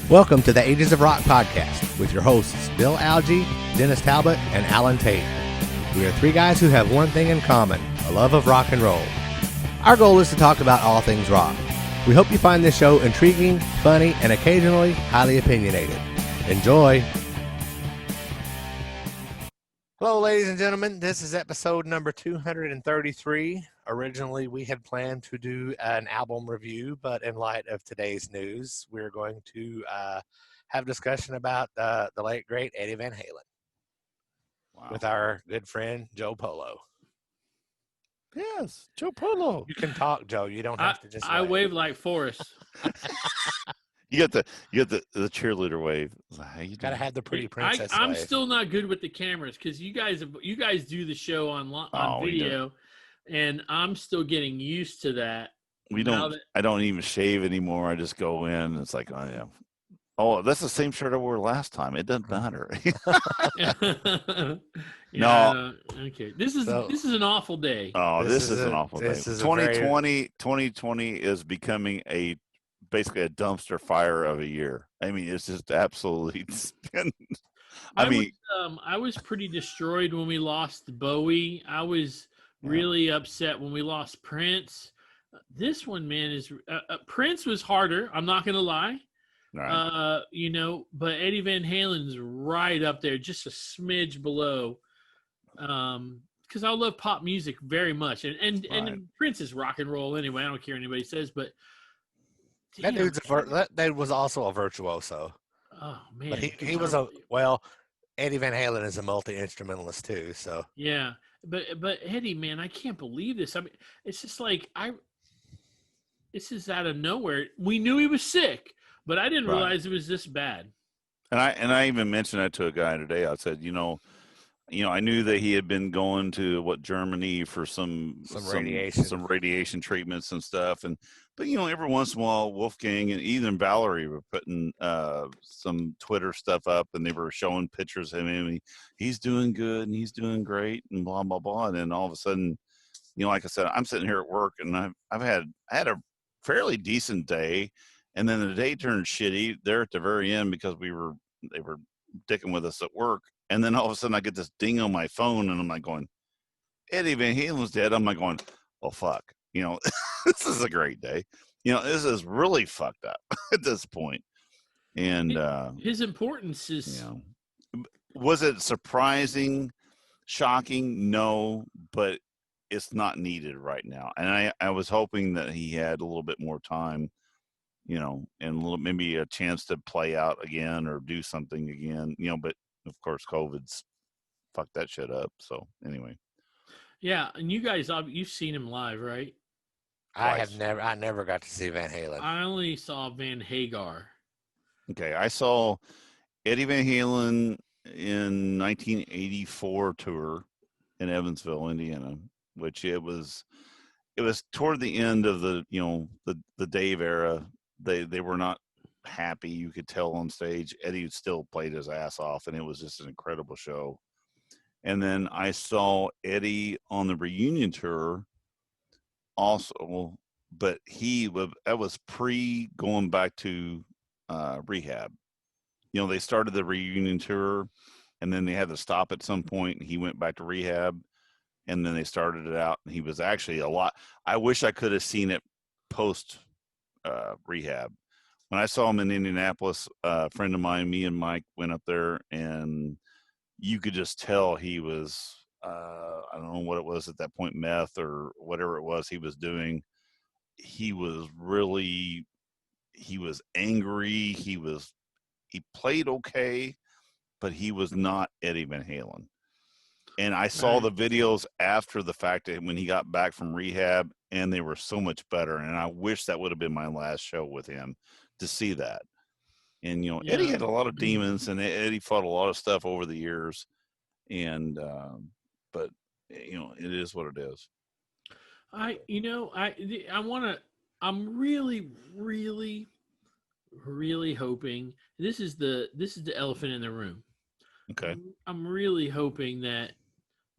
Welcome to the Ages of Rock podcast with your hosts, Bill Algie, Dennis Talbot, and Alan Tate. We are three guys who have one thing in common, a love of rock and roll. Our goal is to talk about all things rock. We hope you find this show intriguing, funny, and occasionally highly opinionated. Enjoy! Hello, ladies and gentlemen. This is episode number 233. Originally, we had planned to do an album review, but in light of today's news, we're going to have a discussion about the late, great Eddie Van Halen with our good friend, Joe Polo. Yes, Joe Polo. You can talk, Joe. You don't have to just I wave like Forrest. You got the cheerleader wave. How you gotta have the pretty princess I'm wave. still not good with the cameras because you guys do the show on video, and I'm still getting used to that. I don't even shave anymore. I just go in. It's like, oh yeah. Oh, that's the same shirt I wore last time. It doesn't matter. No. Okay. This is an awful day. Oh, this is an awful day. 2020 is becoming basically a dumpster fire of a year. I mean, it's just absolutely. I was pretty destroyed when we lost Bowie. I was really upset when we lost Prince. This one, man, is Prince was harder. I'm not gonna lie. Right. But Eddie Van Halen's right up there, just a smidge below. Because I love pop music very much, and Prince is rock and roll anyway. I don't care what anybody says, but that dude was also a virtuoso. Oh man, but he was Eddie Van Halen is a multi-instrumentalist too. So yeah, but Eddie, man, I can't believe this. I mean, it's just like this is out of nowhere. We knew he was sick, but I didn't realize it was this bad. And I even mentioned that to a guy today. I said, I knew that he had been going to Germany for some radiation treatments and stuff. But every once in a while, Wolfgang and even Valerie were putting some Twitter stuff up, and they were showing pictures of him. He's doing good and he's doing great and blah blah blah. And then all of a sudden, like I said, I'm sitting here at work and I had a fairly decent day, and then the day turned shitty there at the very end because they were dicking with us at work. And then all of a sudden I get this ding on my phone and I'm like going, Eddie Van Halen's dead. I'm like going, oh, fuck. This is a great day. This is really fucked up at this point. And his importance is. Was it surprising, shocking? No, but it's not needed right now. And I was hoping that he had a little bit more time, and maybe a chance to play out again or do something again, but of course, COVID's fucked that shit up. So anyway. Yeah, and you guys, you've seen him live, right? I never got to see Van Halen. I only saw Van Hagar. Okay, I saw Eddie Van Halen in 1984 tour in Evansville, Indiana, which it was toward the end of the Dave era. They were not happy. You could tell on stage. Eddie still played his ass off, and it was just an incredible show. And then I saw Eddie on the reunion tour also, but that was pre going back to rehab. They started the reunion tour and then they had to stop at some point, and he went back to rehab, and then they started it out, and he was actually I wish I could have seen it post rehab. When I saw him in Indianapolis, a friend of mine, me and Mike went up there, and you could just tell he was, I don't know what it was at that point, meth or whatever it was he was doing. He was angry. He played okay, but he was not Eddie Van Halen. And I saw the videos after the fact that when he got back from rehab, and they were so much better. And I wish that would have been my last show with him to see that. And, Eddie had a lot of demons, and Eddie fought a lot of stuff over the years. And, but, it is what it is. I'm really, really, really hoping this is the elephant in the room. Okay. I'm really hoping that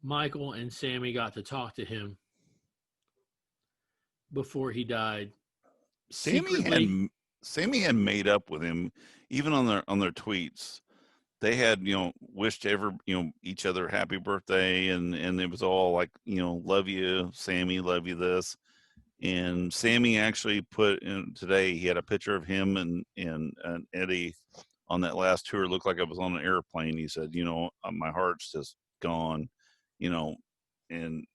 Michael and Sammy got to talk to him before he died. Secretly, Sammy had made up with him, even on their tweets. They had, wished each other happy birthday, and it was all like, love you, Sammy, love you this. And Sammy actually put in today, he had a picture of him and Eddie on that last tour. It looked like I was on an airplane. He said, my heart's just gone, and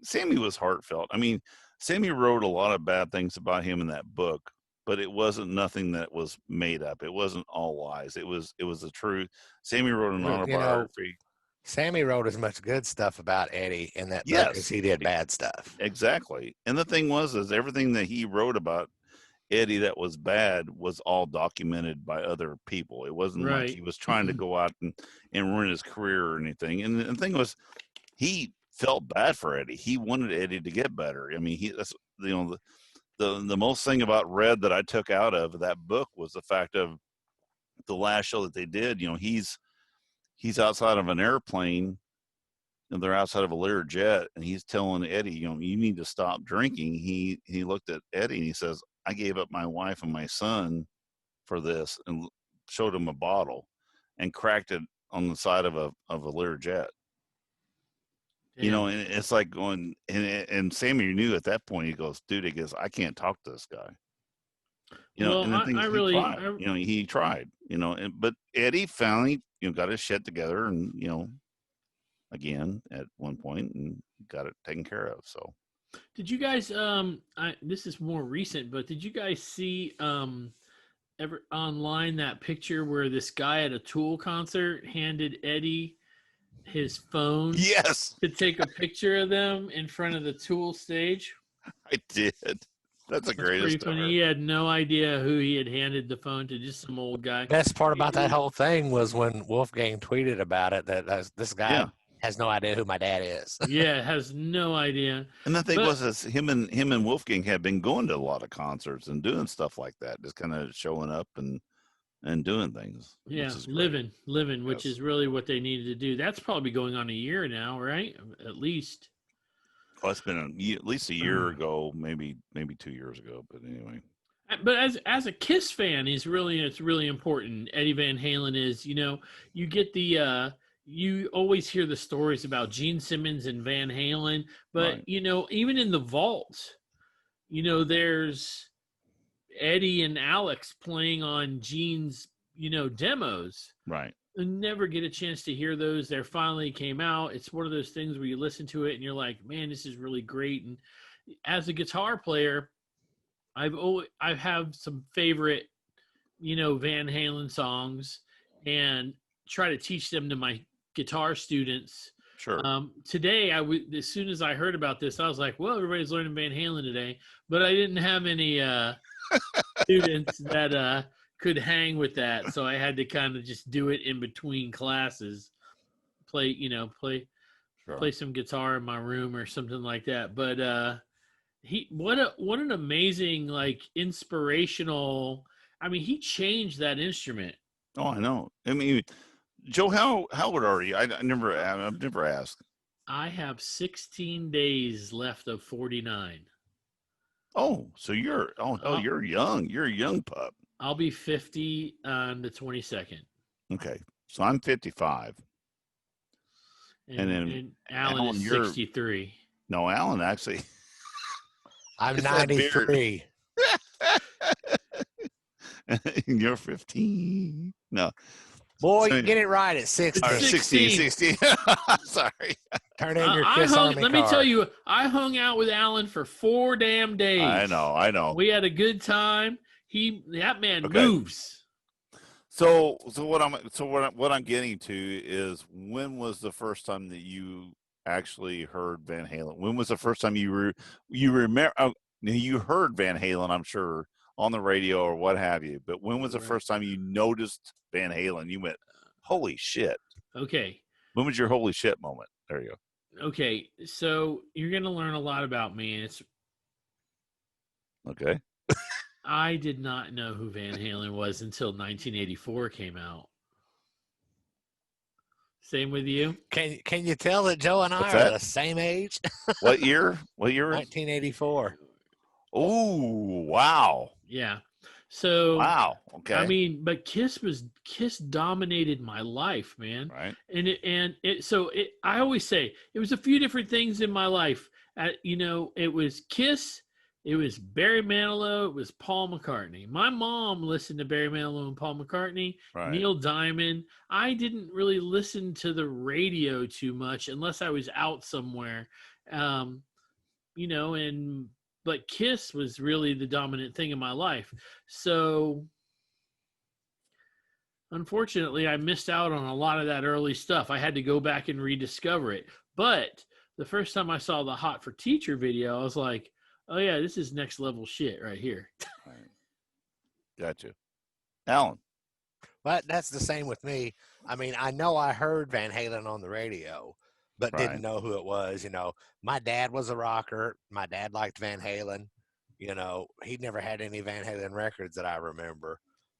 Sammy was heartfelt. I mean, Sammy wrote a lot of bad things about him in that book, but it wasn't nothing that was made up. It wasn't all lies. It was the truth. Sammy wrote an autobiography. Sammy wrote as much good stuff about Eddie in that book as Yes, he did bad stuff. exactly. And the thing is everything that he wrote about Eddie that was bad was all documented by other people. It wasn't like he was trying to go out and ruin his career or anything. And the thing was, he felt bad for Eddie. He wanted Eddie to get better. I mean, that's the most thing about Red that I took out of that book was the fact of the last show that they did. He's outside of an airplane, and they're outside of a Lear jet, and he's telling Eddie, you need to stop drinking. He looked at Eddie and he says, I gave up my wife and my son for this, and showed him a bottle and cracked it on the side of a Lear jet. damn. And it's like going, and Sammy knew at that point, he goes, dude, he goes, I can't talk to this guy. Well, and the thing I is, really, he tried, but Eddie finally, got his shit together and, again at one point and got it taken care of. So did you guys, this is more recent, but did you guys see, ever online that picture where this guy at a Tool concert handed Eddie his phone yes, to take a picture of them in front of the Tool stage? I did. That's the That's pretty greatest funny. ever. He had no idea who he had handed the phone to, just some old guy. Best part about that whole thing was when Wolfgang tweeted about it that this guy has no idea who my dad is. Yeah, has no idea. And the thing was him and Wolfgang had been going to a lot of concerts and doing stuff like that, just kind of showing up and doing things. Yeah, which is living, which Yes. is really what they needed to do. That's probably going on a year now, right? At least. Well, it's been at least a year ago, maybe 2 years ago. But anyway, But as a Kiss fan, it's really important. Eddie Van Halen is, you get you always hear the stories about Gene Simmons and Van Halen, but Right. Even in the vault, there's Eddie and Alex playing on Gene's, demos. Right. I never get a chance to hear those. They finally came out. It's one of those things where you listen to it and you're like, man, this is really great. And as a guitar player, I have some favorite, Van Halen songs, and try to teach them to my guitar students. Sure. Today, as soon as I heard about this, I was like, well, everybody's learning Van Halen today, but I didn't have any students that could hang with that, so I had to kind of just do it in between classes, play some guitar in my room or something like that. But what an amazing, like, inspirational. I mean, he changed that instrument. Oh, I know. I mean, Joe, how old are you? I've never asked. I have 16 days left of 49. Oh, so you're you're young. You're a young pup. I'll be 50 on the 22nd. Okay, so I'm 55. And then Alan is 63. No, Alan actually. I'm 93. You're 15. No. Boy, So, you get it right at 60. 16. Sorry. Turn in your Kiss Army Let me card. tell you, I hung out with Alan for 4 damn days. I know. We had a good time. That man moves. So what I'm getting to is, when was the first time that you actually heard Van Halen? When was the first time you remember you heard Van Halen, I'm sure, on the radio or what have you, but when was the first time you noticed Van Halen? You went, holy shit. Okay. When was your holy shit moment? There you go. Okay, so you're going to learn a lot about me. And Okay. I did not know who Van Halen was until 1984 came out. Same with you. Can you tell that Joe and I What's are that? the same age? What year? What year? 1984. Oh, wow. Yeah. So Wow. Okay. I mean, but Kiss dominated my life, man. Right. I always say it was a few different things in my life. It was Kiss, it was Barry Manilow, it was Paul McCartney. My mom listened to Barry Manilow and Paul McCartney, Right. Neil Diamond. I didn't really listen to the radio too much unless I was out somewhere. But Kiss was really the dominant thing in my life. So unfortunately, I missed out on a lot of that early stuff. I had to go back and rediscover it. But the first time I saw the Hot for Teacher video, I was like, oh, yeah, this is next level shit right here. Right. Gotcha. Alan. Well, that's the same with me. I mean, I know I heard Van Halen on the radio, but Right. didn't know who it was. My dad was a rocker. My dad liked Van Halen. He'd never had any Van Halen records that I remember.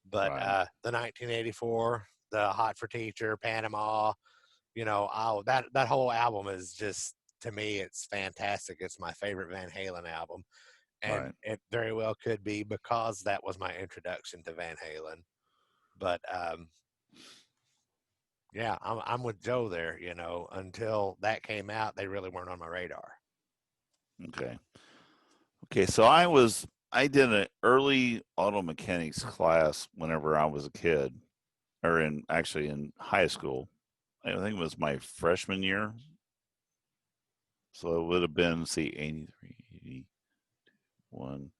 But Right. The 1984, the Hot for Teacher, Panama, that whole album is just, to me, it's fantastic. It's my favorite Van Halen album. And Right. it very well could be because that was my introduction to Van Halen. But yeah, I'm with Joe there. Until that came out, they really weren't on my radar. Okay. Okay. So I did an early auto mechanics class whenever I was a kid, or in high school. I think it was my freshman year. So it would have been, 83, 81,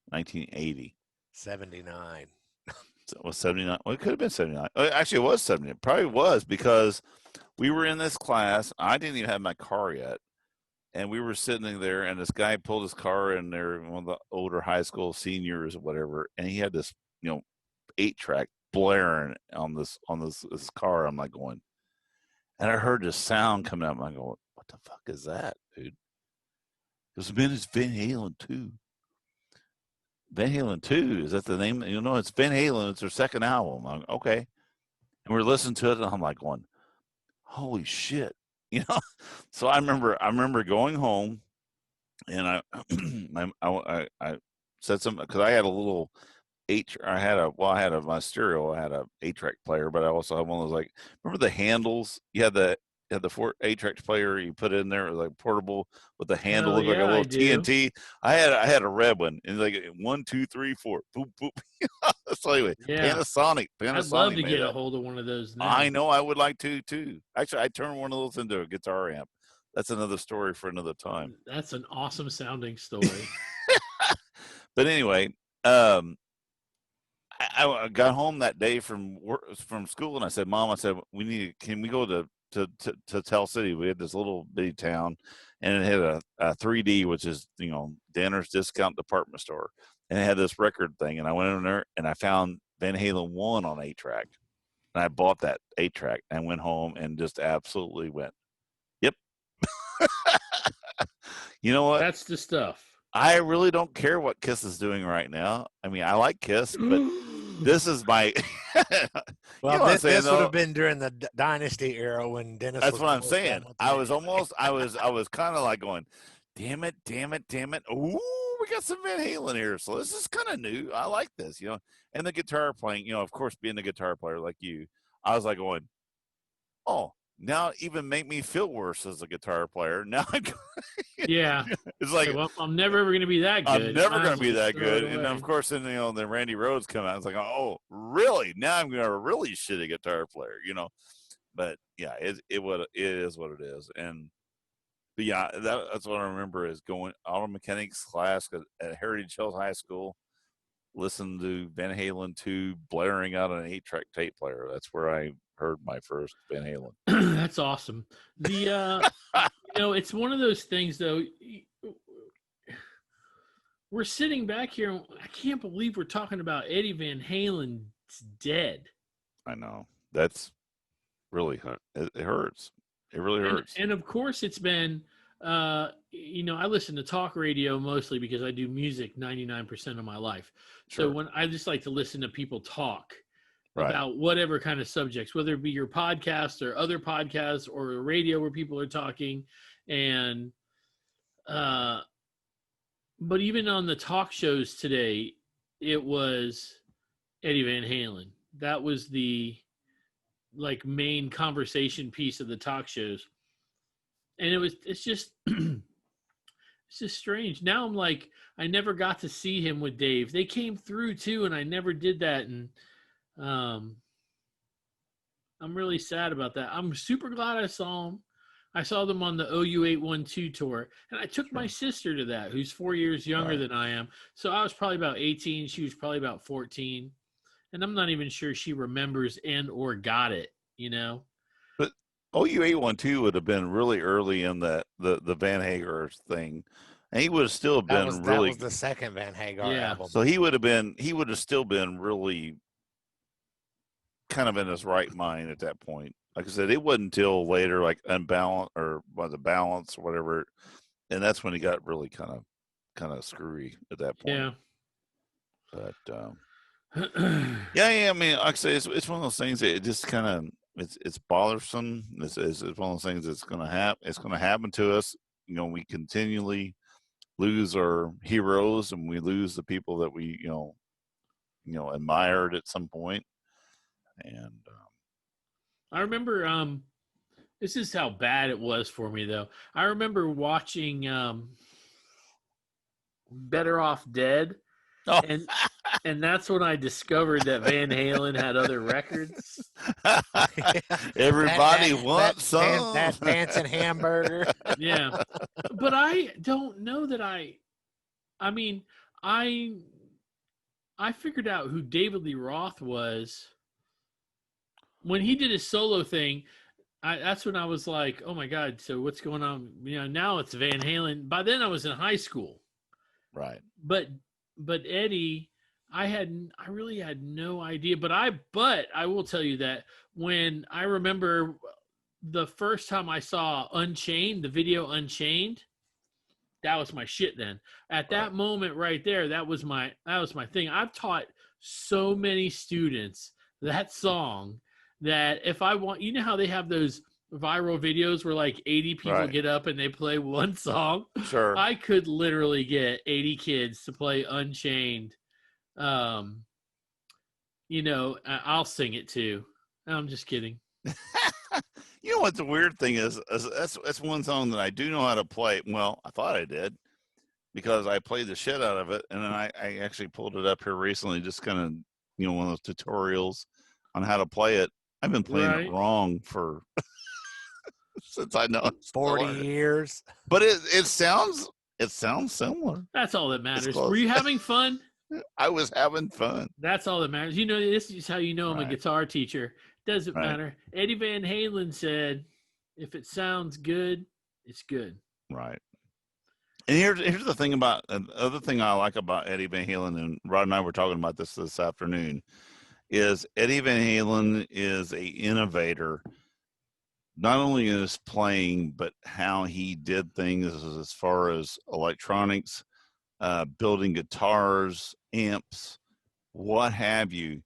1980. 79. So it was 79. Well, it could have been 79. Actually, it was 70. It probably was, because we were in this class. I didn't even have my car yet. And we were sitting there, and this guy pulled his car in there, one of the older high school seniors or whatever, and he had this, 8-track blaring on this car. I'm like going, and I heard this sound coming out. I'm going, what the fuck is that, dude? Because man, it's Van Halen 2. Van Halen 2, is that the name? It's Van Halen. It's their second album. I'm, okay. And we're listening to it, and I'm like going, holy shit. So I remember going home, and I said something, because I had a little my stereo. I had a 8-track player, but I also had one of those, like, remember the handles? You had the 8-track player you put in there, like portable, with the handle, looked like a little TNT. I had a red one, and like 1, 2, 3, 4, boop boop. So anyway, Yeah. Panasonic. I'd love to get a hold of one of those now. I know, I would like to too. Actually, I turned one of those into a guitar amp. That's another story for another time. That's an awesome sounding story. But anyway, I got home that day from school, and I said, Mom, can we go to Tell City? We had this little bitty town, and it had a 3D, which is, Danner's Discount Department Store. And it had this record thing, and I went in there, and I found Van Halen 1 on 8-track. And I bought that 8-track and went home and just absolutely went, yep. You know what? That's the stuff. I really don't care what Kiss is doing right now. I mean, I like Kiss, but this is my. Well, this would have been during the Dynasty era when Dennis. That's what I'm saying. I was kind of like going, damn it. Ooh, we got some Van Halen here. So this is kind of new. I like this, and the guitar playing, of course, being the guitar player like you, I was like going, oh, now even make me feel worse as a guitar player. Now yeah, it's like, well, I'm never ever going to be that good. I'm never going to be that good. And then, of course, then the Randy Rhoads come out. It's like, oh, really? Now I'm going to a really shitty guitar player, But yeah, it is what it is. But yeah, that's what I remember is going auto mechanics class at Heritage Hills High School, listening to Van Halen 2 blaring out on an 8-track tape player. That's where I heard my first Van Halen. That's awesome. It's one of those things, though. We're sitting back here, and I can't believe we're talking about Eddie Van Halen's dead. I know. That's really it hurts. It really hurts. And of course, it's been, I listen to talk radio mostly because I do music 99% of my life. Sure. So when I just like to listen to people talk, Right. about whatever kind of subjects, whether it be your podcast or other podcasts or a radio where people are talking. And, but even on the talk shows today, it was Eddie Van Halen. That was the like main conversation piece of the talk shows. And it's just, it's just strange. Now I'm like, I never got to see him with Dave. They came through too, and I never did that. And I'm really sad about that. I'm super glad I saw them. I saw them on the OU 812 tour, and I took my sister to that, who's 4 years younger than I am. So I was probably about 18. She was probably about 14. And I'm not even sure she remembers and or got it, you know? But OU 812 would have been really early in the Van Hagar thing. And he would have still been that was the second Van Hagar album. So he would have still been really kind of in his right mind at that point. Like I said, it wasn't until later, like Unbalanced or was it Balance or whatever, and that's when he got really kind of screwy at that point. Yeah. But yeah. I mean, like I say, it's one of those things that it just kind of it's bothersome. It's one of those things that's going to happen. It's going to happen to us. You know, we continually lose our heroes, and we lose the people that we admired at some point. And I remember this is how bad it was for me though. I remember watching Better Off Dead. Oh. And that's when I discovered that Van Halen had other records. Everybody wants some. That dancing hamburger. Yeah. But I don't know that I figured out who David Lee Roth was when he did his solo thing. That's when I was like, oh my God, so what's going on? You know, now it's Van Halen. By then I was in high school. Right. But Eddie, I really had no idea. But I will tell you that when I remember the first time I saw Unchained, the video Unchained, that was my shit then. At that moment right there, that was my thing. I've taught so many students that song that if I want, you know how they have those viral videos where like 80 people get up and they play one song? Sure. I could literally get 80 kids to play Unchained. I'll sing it too. I'm just kidding. You know what the weird thing is that's one song that I do know how to play. Well, I thought I did because I played the shit out of it, and then I actually pulled it up here recently, just kind of one of those tutorials on how to play it. I've been playing it wrong for since I know 40 years. But it sounds similar. That's all that matters. Were you having fun? I was having fun. That's all that matters. You know, this is how you know I'm a guitar teacher. Doesn't matter. Eddie Van Halen said, if it sounds good, it's good. Right. And here's the thing about the other thing I like about Eddie Van Halen, and Rod and I were talking about this afternoon, is Eddie Van Halen is a innovator, not only in his playing, but how he did things as far as electronics, building guitars, amps, what have you.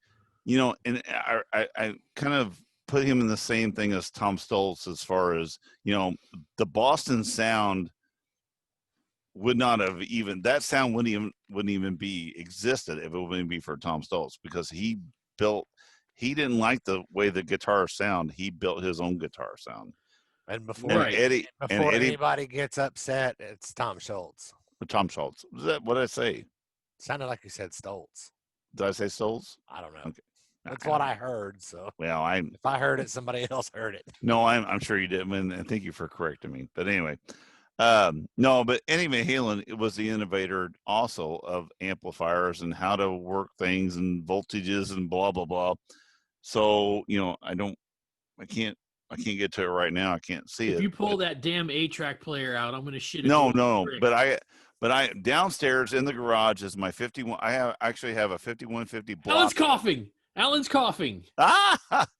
And I kind of put him in the same thing as Tom Stoltz as far as, the Boston sound would not have even, that sound wouldn't even be existed if it wouldn't be for Tom Stoltz, because he didn't like the way the guitar sound. He built his own guitar sound. And before anybody gets upset, it's Tom Schultz. Tom Schultz. What did I say? Sounded like you said Stoltz. Did I say Stoltz? I don't know. Okay. That's what I heard. So if I heard it, somebody else heard it. No, I'm sure you did, and thank you for correcting me. But anyway, no, but Eddie Van Halen was the innovator also of amplifiers and how to work things and voltages and blah blah blah. So I can't get to it right now. I can't see it. If you pull that damn 8-track player out, I'm going to shit. No. But I downstairs in the garage is my 51. I actually have a 5150 block. Alan's coughing.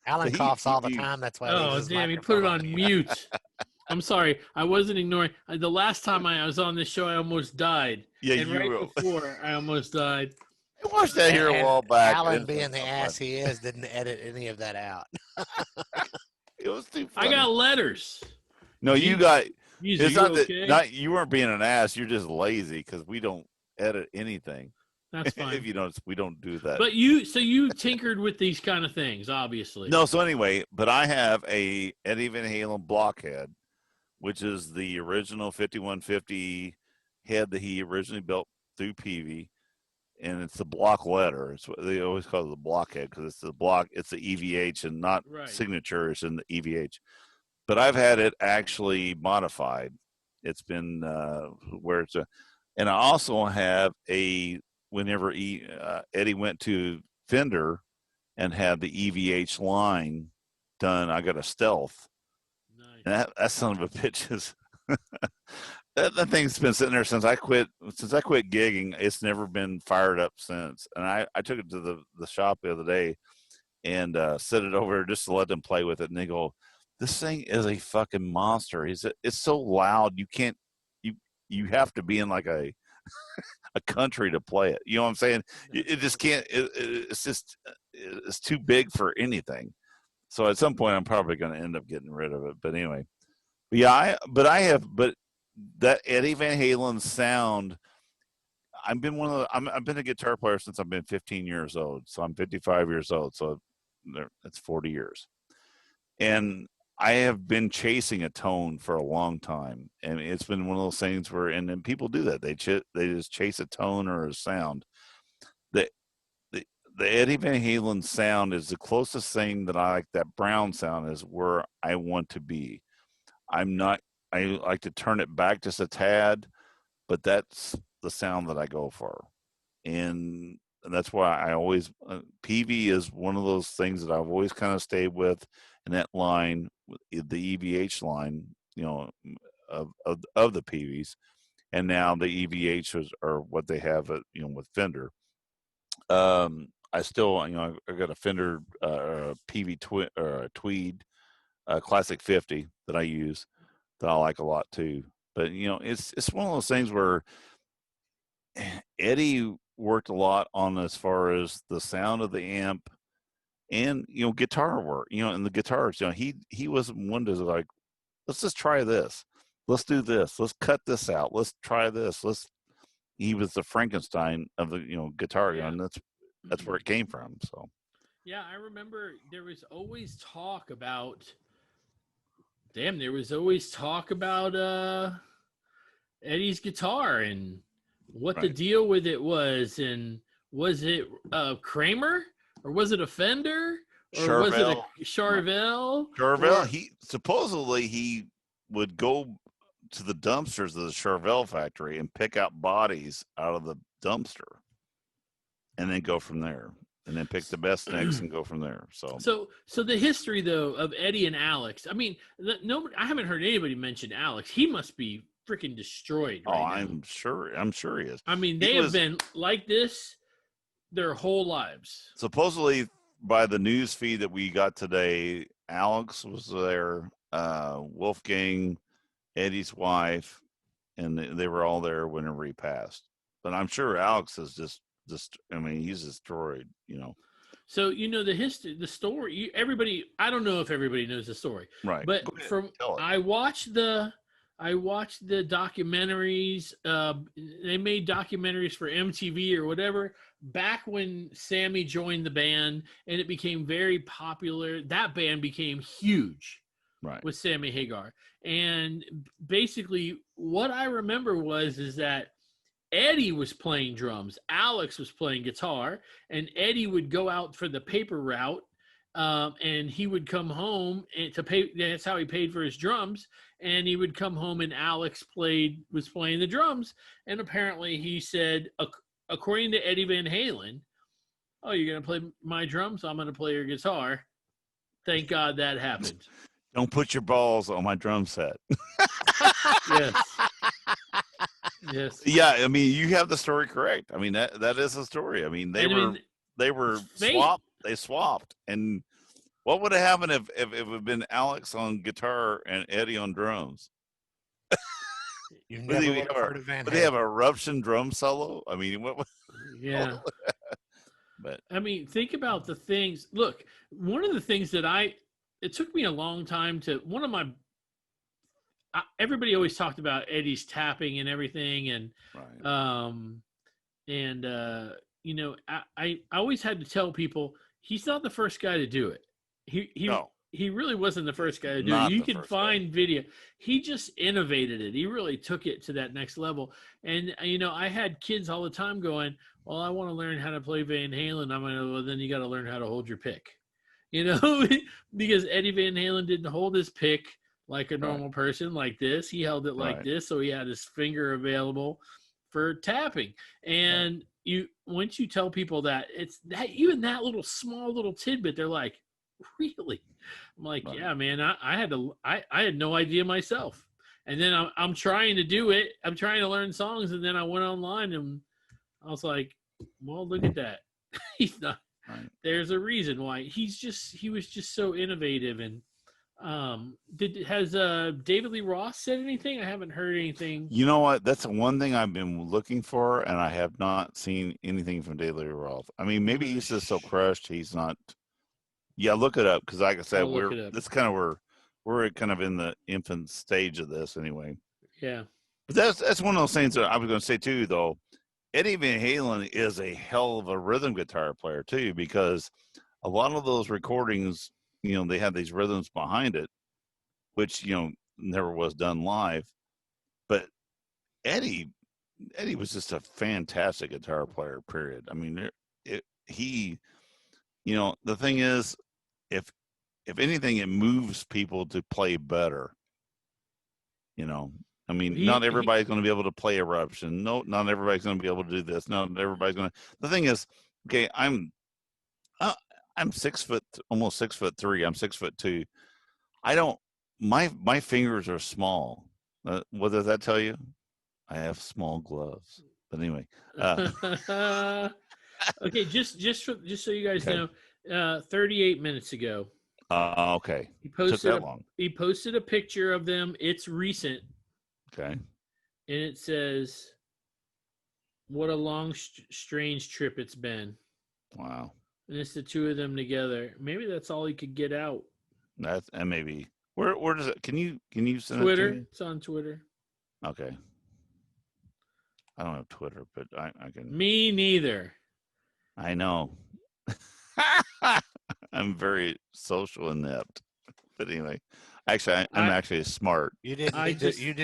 Alan coughs all the time. That's why. Oh damn! He put it on mute. I'm sorry. I wasn't ignoring. The last time I was on this show, I almost died. Yeah, and before I almost died. I watched that here a And while back. Alan, It's being the so ass funny. he is, didn't edit any of that out. It was too I funny. got letters. No, you Jeez. got. Jeez, It's you not that. okay? Not you weren't being an ass. You're just lazy because we don't edit anything. That's fine. If you notice, we don't do that. But you tinkered with these kind of things, obviously. No, so anyway, but I have a Eddie Van Halen blockhead, which is the original 5150 head that he originally built through Peavey, and it's the block letter. It's what they always call it, the blockhead, because it's the block. It's the EVH and not Right. signature. It's in the EVH. But I've had it actually modified. It's been where it's a, and I also have a whenever Eddie went to Fender and had the EVH line done, I got a Stealth. Nice. And that son of a bitch is that thing's been sitting there since I quit gigging. It's never been fired up since. And I took it to the shop the other day and set it over just to let them play with it. And they go, "This thing is a fucking monster. It's so loud. You have to be in like a country to play it. You know what I'm saying? It just can't. It's too big for anything. So at some point, I'm probably going to end up getting rid of it. But anyway, but yeah, but that Eddie Van Halen sound. I've been a guitar player since I've been 15 years old. So I'm 55 years old. So that's 40 years, and I have been chasing a tone for a long time, and it's been one of those things where, and then people do that. They just chase a tone or a sound. The Eddie Van Halen sound is the closest thing that I like. That Brown sound is where I want to be. I like to turn it back just a tad, but that's the sound that I go for, and that's why I always PV is one of those things that I've always kind of stayed with, and that line, the EVH line, of the PVs, and now the EVHs are what they have, with Fender. I still, I got a Fender PV Tweed Classic 50 that I use that I like a lot too. But it's one of those things where Eddie worked a lot on as far as the sound of the amp and guitar work, and the guitars. He wasn't one to like, let's just try this, let's do this, let's cut this out, let's try this, he was the Frankenstein of the guitar, and that's where it came from. So yeah, I remember there was always talk about Eddie's guitar and what the deal with it was, and was it Kramer or was it a Fender or Charvel. was it a Charvel? Charvel, he would go to the dumpsters of the Charvel factory and pick out bodies out of the dumpster and then go from there, and then pick the best necks and go from there. So the history though of Eddie and Alex, I mean, I haven't heard anybody mention Alex. He must be freaking destroyed right now. I'm sure he is. I mean, they have been like this their whole lives. Supposedly, by the news feed that we got today, Alex was there, Wolfgang, Eddie's wife, and they were all there whenever he passed. But I'm sure Alex is just he's destroyed, So the history, the story. Everybody, I don't know if everybody knows the story, right? But I watched the documentaries. They made documentaries for MTV or whatever back when Sammy joined the band, and it became very popular. That band became huge, right, with Sammy Hagar. And basically, what I remember is that Eddie was playing drums, Alex was playing guitar, and Eddie would go out for the paper route, and he would come home and to pay. That's how he paid for his drums. And he would come home, and Alex was playing the drums. And apparently, he said, according to Eddie Van Halen, "Oh, you're gonna play my drums? I'm gonna play your guitar." Thank God that happened. Don't put your balls on my drum set. Yes. Yes. Yeah, I mean, you have the story correct. I mean, that is the story. I mean, they were swapped. They swapped. And what would have happened if it had been Alex on guitar and Eddie on drums? You never would have heard of Van Halen. Would they have a Eruption drum solo? I mean, what? Yeah. But I mean, think about the things. Look, one of the things that it took me a long time to, everybody always talked about Eddie's tapping and everything. And, right. and, you know, I always had to tell people he's not the first guy to do it. No, He really wasn't the first guy to do it. not You the can first guy. find video. He just innovated it. He really took it to that next level. And you know, I had kids all the time going, "Well, I want to learn how to play Van Halen." I'm like, "Well, then you got to learn how to hold your pick." You know, because Eddie Van Halen didn't hold his pick like a normal person like this. He held it like Right. this, so he had his finger available for tapping. And once you tell people that, it's that, even that little small little tidbit, they're like, really? I'm like, Right. yeah, man, I had no idea myself. And then I'm trying to do it. I'm trying to learn songs. And then I went online and I was like, well, look at that. He's not, Right. there's a reason why he was just so innovative. And has David Lee Roth said anything? I haven't heard anything. You know what? That's the one thing I've been looking for, and I have not seen anything from David Lee Roth. I mean, maybe he's just so crushed he's not. Yeah, look it up, because like I said, I'll look it up. that's kind of where we're kind of in the infant stage of this anyway. Yeah. But that's one of those things that I was going to say too, though. Eddie Van Halen is a hell of a rhythm guitar player too, because a lot of those recordings, you know, they had these rhythms behind it, which, you know, never was done live. But Eddie was just a fantastic guitar player, period. I mean, he, you know, the thing is, if anything, it moves people to play better. You know, I mean, not everybody's going to be able to play Eruption. No, not everybody's going to be able to do this. Not everybody's going to. The thing is, okay, I'm 6 foot, almost 6'3". I'm 6'2". I don't. My fingers are small. What does that tell you? I have small gloves. But anyway. Okay, just so you guys know, 38 minutes ago. Okay. Took that long. He posted a picture of them. It's recent. Okay. And it says, "What a long, strange trip it's been." Wow. And it's the two of them together. Maybe that's all he could get out. That's, and maybe where does it? Can you send Twitter? it to me? It's on Twitter. Okay. I don't have Twitter, but I can. Me neither. I know. I'm very social inept. But anyway, actually, I'm actually smart. You did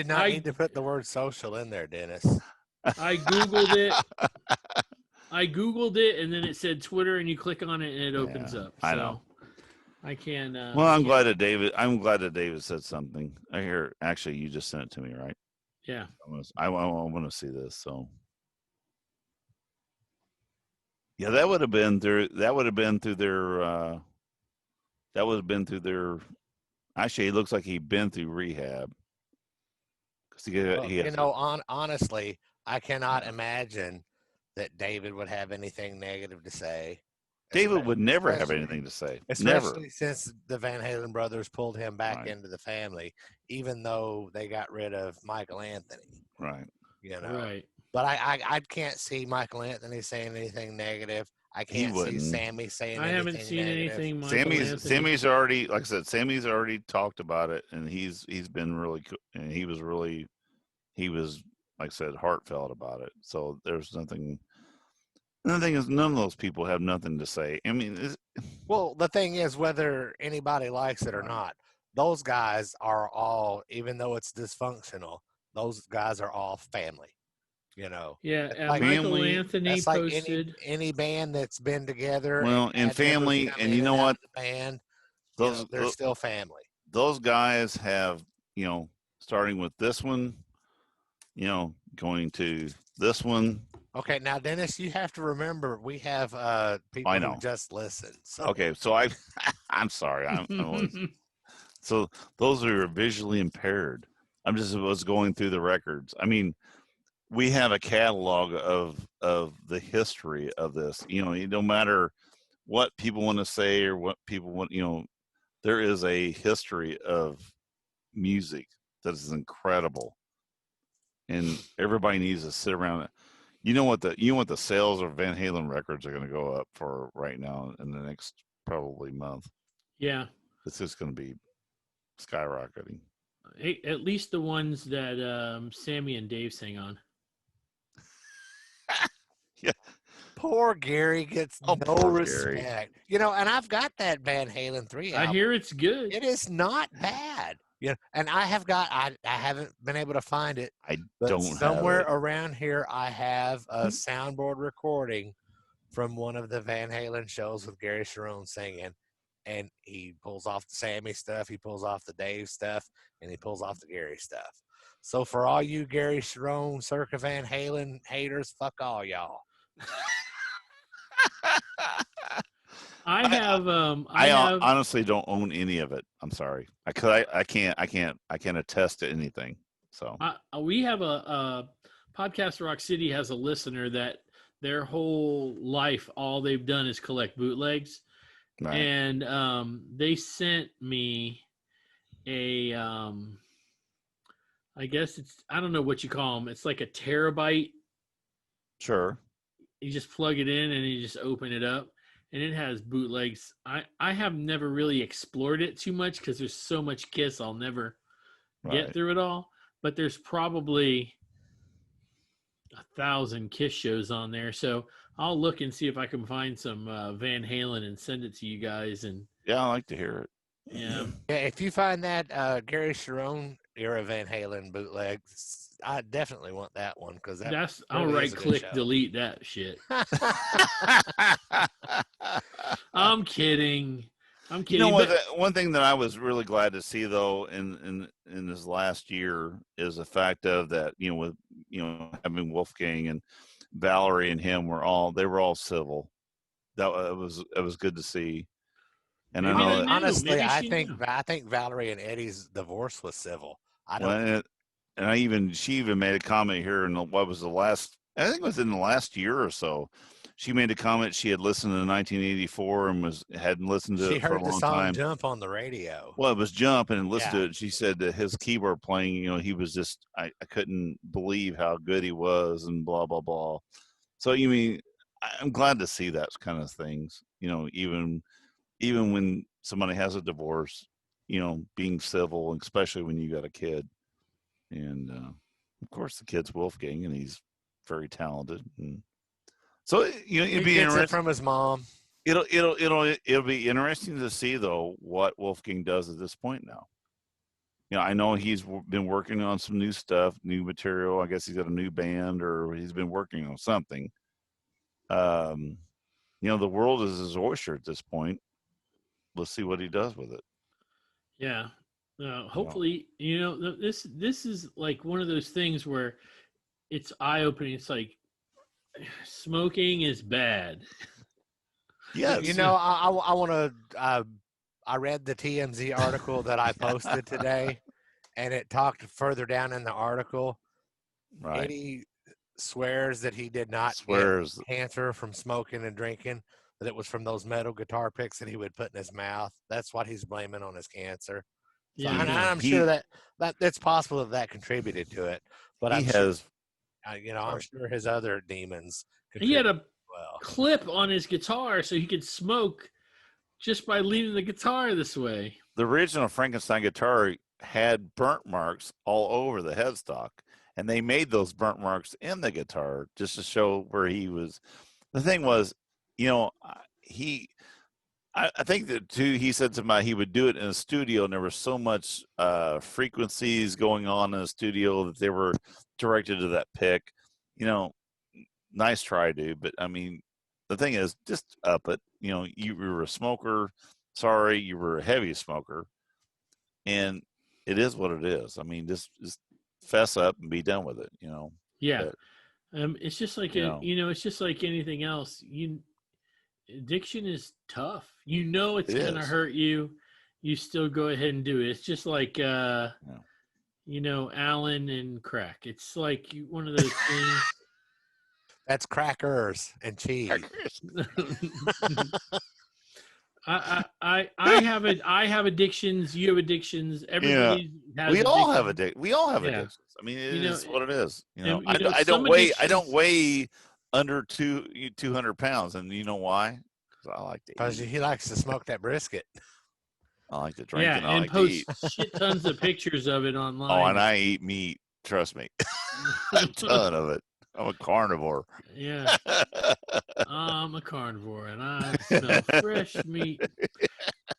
not need to put the word social in there, Dennis. I Googled it. And then it said Twitter, and you click on it, and it opens up. So I know. I can. Well, I'm glad that David said something. I hear. Actually, you just sent it to me, right? Yeah. I want to see this. So. Yeah, that would have been through their. Actually, it looks like he'd been through rehab. Honestly, I cannot imagine that David would have anything negative to say. David would never have anything to say. Especially never. Since the Van Halen brothers pulled him back into the family, even though they got rid of Michael Anthony. Right. You know. Right. But I can't see Michael Anthony saying anything negative. I can't see Sammy saying anything negative. I haven't seen anything. Sammy's already, like I said, Sammy's already talked about it, and he's been really, and he was like I said, heartfelt about it. So there's nothing. And the thing is, none of those people have nothing to say. I mean, well, the thing is, whether anybody likes it or not, those guys are all, even though it's dysfunctional, those guys are all family. You know, yeah. Like Michael Anthony posted like any band that's been together. Well, and family, and you know what? Band, they're still family. Those guys have, starting with this one, going to this one. Okay, now Dennis, you have to remember we have people who just listen. So. Okay, so I'm sorry, I'm always, so those who are visually impaired. I'm just was going through the records. I mean. We have a catalog of the history of this. No matter what people want to say or what people want, there is a history of music that is incredible, and everybody needs to sit around. You know what the sales of Van Halen records are going to go up for right now in the next probably month. Yeah. It's just going to be skyrocketing. At least the ones that Sammy and Dave sing on. Yeah. Poor Gary gets no poor respect. Gary. You know, and I've got that Van Halen 3 I album. hear it's good. It is not bad. Yeah, and I haven't been able to find it. I But don't somewhere have it. around here, I have a soundboard recording from one of the Van Halen shows with Gary Sharon singing, and he pulls off the Sammy stuff, he pulls off the Dave stuff, and he pulls off the Gary stuff. So for all you Gary Sharon, Circa Van Halen haters, fuck all y'all. I honestly don't own any of it. I'm sorry. I can't attest to anything. So we have a Podcast Rock City has a listener that their whole life all they've done is collect bootlegs, right. and they sent me a I guess I don't know what you call them. It's like a terabyte. Sure. You just plug it in and you just open it up, and it has bootlegs. I have never really explored it too much because there's so much Kiss I'll never get through it all. But there's probably 1,000 Kiss shows on there, so I'll look and see if I can find some Van Halen and send it to you guys. And yeah, I like to hear it. Yeah, if you find that Gary Sharon era Van Halen bootleg, I definitely want that one because I'll right click delete that shit. I'm kidding. You know what? One thing that I was really glad to see though in this last year is the fact of that, with having Wolfgang and Valerie and him were all civil. It was good to see. And Maybe I know they knew. Honestly, Maybe I she think knew. I think Valerie and Eddie's divorce was civil. I don't. she even made a comment here in what was the last, I think it was in the last year or so. She made a comment. She had listened to 1984 and hadn't listened to it for a long time. She heard the song Jump on the radio. Well, it was Jump, and listened to it. She said that his keyboard playing, he was just, I couldn't believe how good he was, and blah blah blah. So I'm glad to see that kind of things. Even when somebody has a divorce, being civil, especially when you got a kid. And of course, the kid's Wolfgang, and he's very talented. And so it'd be interesting. It from his mom. It'll be interesting to see though what Wolfgang does at this point now. I know he's been working on some new stuff, new material. I guess he's got a new band, or he's been working on something. The world is his oyster at this point. Let's see what he does with it. Yeah. Hopefully, this is like one of those things where it's eye-opening. It's like smoking is bad. Yeah. I want to. I read the TMZ article that I posted today, and it talked further down in the article. Right. Eddie swears that he did not get cancer from smoking and drinking. That it was from those metal guitar picks that he would put in his mouth. That's what he's blaming on his cancer. So, Yeah, I'm sure that it's possible that contributed to it. But I'm sure his other demons. He had a clip on his guitar so he could smoke just by leaning the guitar this way. The original Frankenstein guitar had burnt marks all over the headstock, and they made those burnt marks in the guitar just to show where he was. The thing was, I think that too, he said to me he would do it in a studio, and there was so much frequencies going on in the studio that they were directed to that pick. Nice try, dude. But the thing is, just up it. You were a smoker. Sorry, you were a heavy smoker, and it is what it is. Just fess up and be done with it. Yeah. But, it's just like it's just like anything else. Addiction is tough. It's going to hurt you. You still go ahead and do it. It's just like, Alan and crack. It's like one of those things. That's crackers and cheese. I have addictions. You have addictions. Everybody has. We all have addictions. We all have Yeah. addictions. I mean, it You know, is what it is. and I don't some weigh. I addictions. don't weigh under 200 pounds, and you know why? Because I like to Because eat. he likes to smoke that brisket. I like to drink, Yeah, and I and like to eat. post shit tons of pictures of it Oh, online. and I eat meat. Trust me, a ton of it. I'm a carnivore. Yeah, I'm a carnivore, and I smell fresh meat.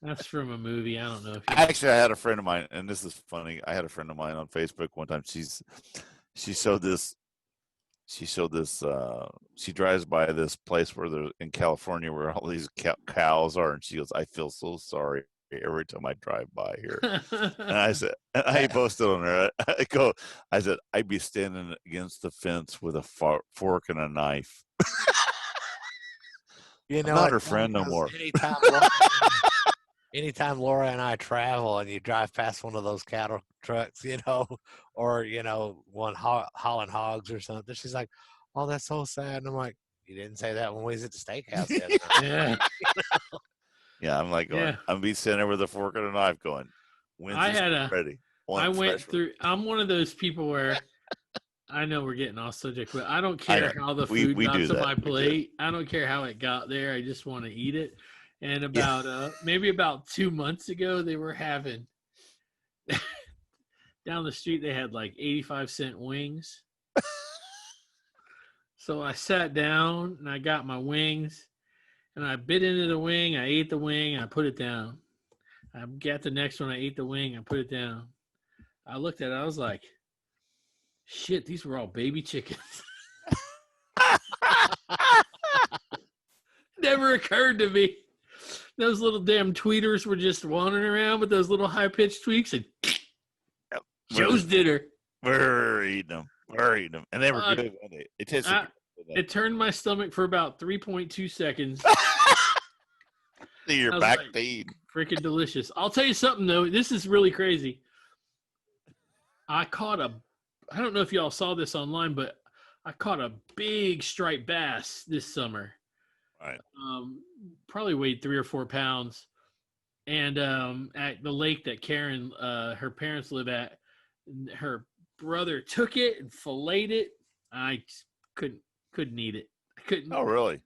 That's from a movie. I don't know if you Actually, I had a friend of mine, and this is funny. I had a friend of mine on Facebook one time. She showed this. She showed this. She drives by this place where they're in California where all these cows are, and she goes, "I feel so sorry every time I drive by here." And I said, and I posted on there. I said, I'd be standing against the fence with a fork and a knife. You I'm know, not it's her funny friend no 'cause more. anytime Laura and I travel and you drive past one of those cattle trucks, or, one hauling hogs or something, she's like, oh, that's so sad. And I'm like, you didn't say that when we was at the steakhouse the other night. Yeah, Yeah, I'm like going, Yeah. I'm be standing there with a fork and a knife going, when's I this had a. ready? I went through. I'm one of those people where I know we're getting off subject, but I don't care how the food we got do to that. my We do. plate. I don't care how it got there. I just want to eat it. And about maybe about 2 months ago, they were having down the street. They had like 85-cent wings. So I sat down and I got my wings, and I bit into the wing. I ate the wing. And I put it down. I got the next one. I ate the wing. I put it down. I looked at it. I was like, shit, these were all baby chickens. Never occurred to me. Those little damn tweeters were just wandering around with those little high pitched tweaks, and Yep. Joe's dinner. We're eating them. And they were good. It tasted good. It turned my stomach for about 3.2 seconds. You're back to eating. Freaking delicious. I'll tell you something, though. This is really crazy. I don't know if y'all saw this online, but I caught a big striped bass this summer. Right. Probably weighed 3 or 4 pounds. And at the lake that Karen, her parents live at, her brother took it and filleted it. I couldn't eat it. I couldn't. Oh, really?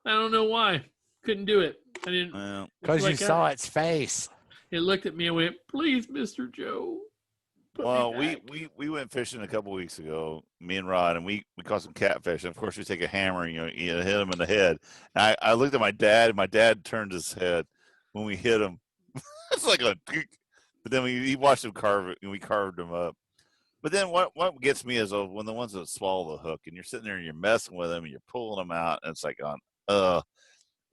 I don't know why. Couldn't do it. I didn't. Well, because you saw its face. It looked at me and went, "Please, Mr. Joe." Well, we went fishing a couple weeks ago, me and Rod, and we caught some catfish. And of course, we take a hammer and hit him in the head. And I looked at my dad, and my dad turned his head when we hit him. It's like a, but then he watched him carve it, and we carved him up. But then what gets me is when the ones that swallow the hook, and you're sitting there and you're messing with them, and you're pulling them out, and it's like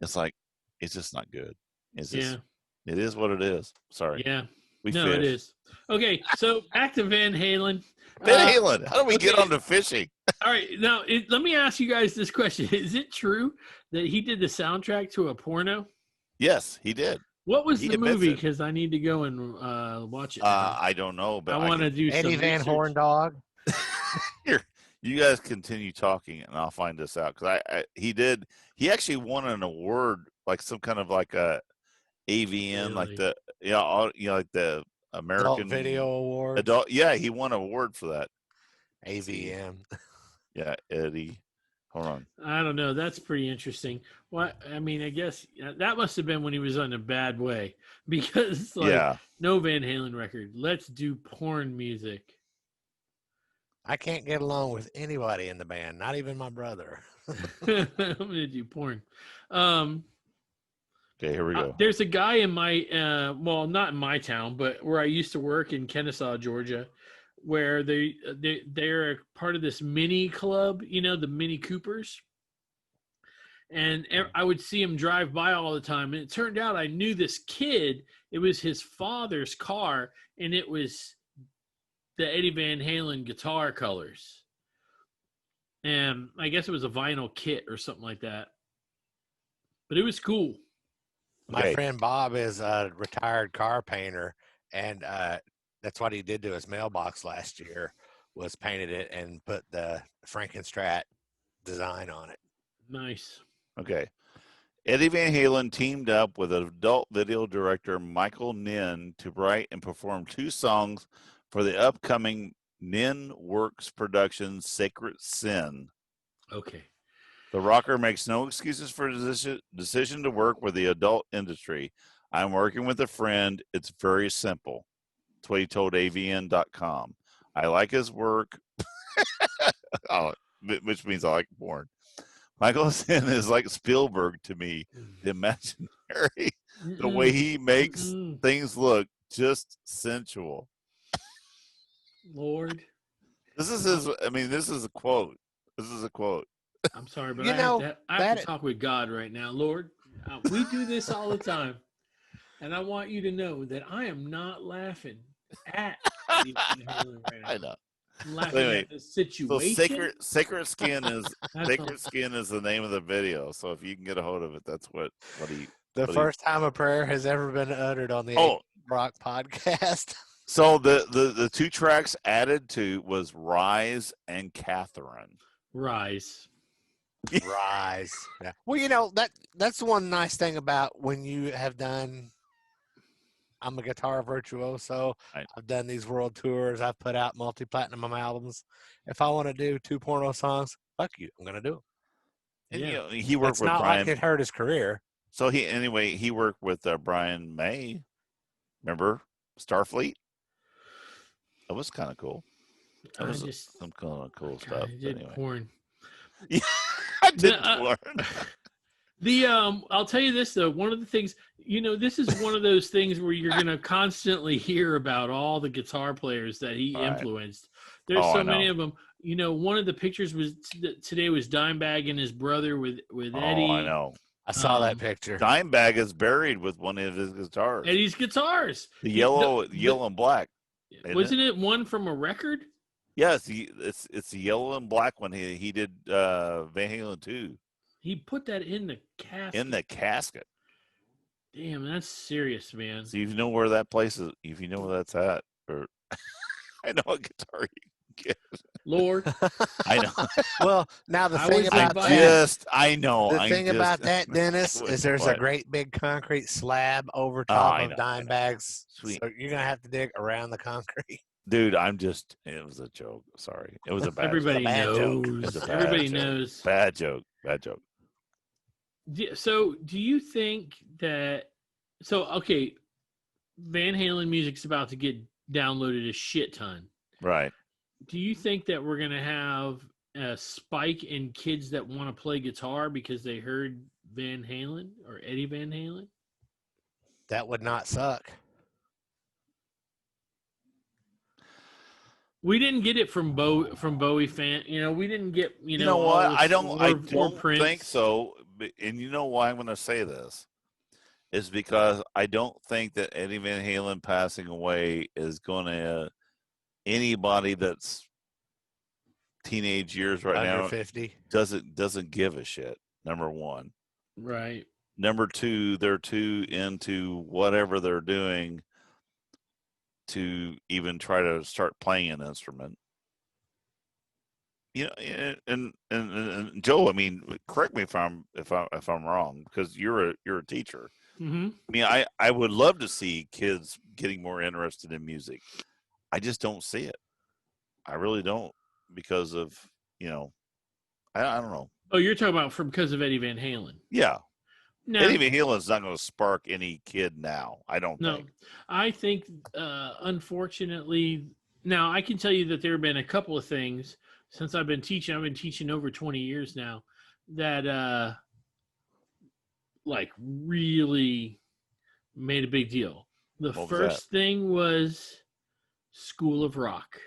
it's like it's just not good. It's just it is what it is. Sorry. Yeah. We no, fish. It is. Okay, so back to Van Halen. Van Halen. How do we get on to fishing? All right, now let me ask you guys this question: is it true that he did the soundtrack to a porno? Yes, he did. What was the movie? Because I need to go and watch it. I don't know, but I want to do Eddie some Van research. Horn Dog. Here, you guys continue talking, and I'll find this out because he actually won an award, like some kind of like a AVN, like like the American Adult Video Award. He won an award for that. AVM. Yeah, Eddie. Hold on. I don't know. That's pretty interesting. What I mean, I guess that must have been when he was on a bad way because no Van Halen record. Let's do porn music. I can't get along with anybody in the band, not even my brother. I'm gonna do porn. Okay, here we go. There's a guy in my not in my town, but where I used to work in Kennesaw, Georgia, where they're part of this mini club, the Mini Coopers. And I would see him drive by all the time. And it turned out I knew this kid. It was his father's car, and it was the Eddie Van Halen guitar colors. And I guess it was a vinyl kit or something like that. But it was cool. My friend Bob is a retired car painter, and that's what he did to his mailbox last year, was painted it and put the Frankenstrat design on it. Nice. Okay. Eddie Van Halen teamed up with adult video director Michael Nin to write and perform 2 songs for the upcoming Nin Works production Sacred Sin. Okay. The rocker makes no excuses for his decision to work with the adult industry. I'm working with a friend. It's very simple. That's what he told AVN.com. I like his work, which means I like porn. Michael Sin is like Spielberg to me, the imaginary, the way he makes things look just sensual. Lord. This is his, I mean, this is a quote. This is a quote. I'm sorry, but I have to talk with God right now. Lord, we do this all the time. And I want you to know that I am not laughing at Eddie Van Halen right now. I know. I'm laughing at the situation. So Sacred Skin is the name of the video. So if you can get a hold of it, that's what he. The first time a prayer has ever been uttered on the Rock podcast. So the 2 tracks added to was Rise and Catherine. Rise. Rise. Yeah. Well, that's one nice thing about when you have done. I'm a guitar virtuoso. Right. I've done these world tours. I've put out multi-platinum albums. If I want to do 2 porno songs, fuck you, I'm gonna do them. And he worked with not Brian. like it hurt his career. So he worked with Brian May. Remember Starfleet? That was kind of cool. That was some kind of cool stuff. I did porn. Yeah, I did porn. I'll tell you this though. One of the things, this is one of those things where you're going to constantly hear about all the guitar players that he influenced. There's so many of them. One of the pictures today was Dimebag and his brother with Eddie. Oh, I know. I saw that picture. Dimebag is buried with one of his guitars. Eddie's guitars. The yellow and black. Wasn't it one from a record? Yes, it's the yellow and black one. He did Van Halen 2. He put that in the casket. In the casket. Damn, that's serious, man. So if you know where that place is, if you know where that's at, or I know what guitar you can get. Lord, I know. Well, now the thing about that, Dennis, is there's a great big concrete slab over top of Dimebag's. Sweet. So you're gonna have to dig around the concrete. Dude, it was a joke. Sorry. It was a bad Everybody joke. knows. Everybody knows. Bad joke. Bad joke. So do you think that Van Halen music's about to get downloaded a shit ton. Right. Do you think that we're going to have a spike in kids that want to play guitar because they heard Van Halen or Eddie Van Halen? That would not suck. We didn't get it from Bowie fan. We didn't get, You know what? I don't Prince. think so. And you know why I'm going to say this? Is because I don't think that Eddie Van Halen passing away is going to anybody that's teenage years right Under now 50 doesn't give a shit. Number one. Right. Number two, they're too into whatever they're doing to even try to start playing an instrument. And Joe, I mean, correct me if I'm wrong, because you're a teacher. Mm-hmm. I mean, I would love to see kids getting more interested in music. I just don't see it. I really don't, because of I don't know. Oh, you're talking about because of Eddie Van Halen. Yeah. No. Eddie Van Halen's not going to spark any kid now. I don't think. I think, unfortunately, now I can tell you that there have been a couple of things since I've been teaching. I've been teaching over 20 years now that, really made a big deal. The first thing was School of Rock.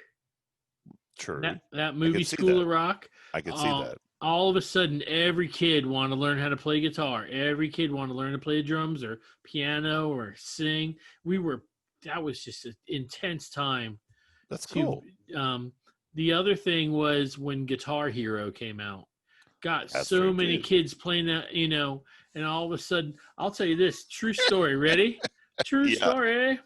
Sure. That movie, School of Rock. I could see that. All of a sudden, every kid wanted to learn how to play guitar. Every kid wanted to learn to play drums or piano or sing. That was just an intense time. That's cool. The other thing was when Guitar Hero came out. Got That's so right, many dude. kids playing that, and all of a sudden, I'll tell you this, true story. Ready? True story.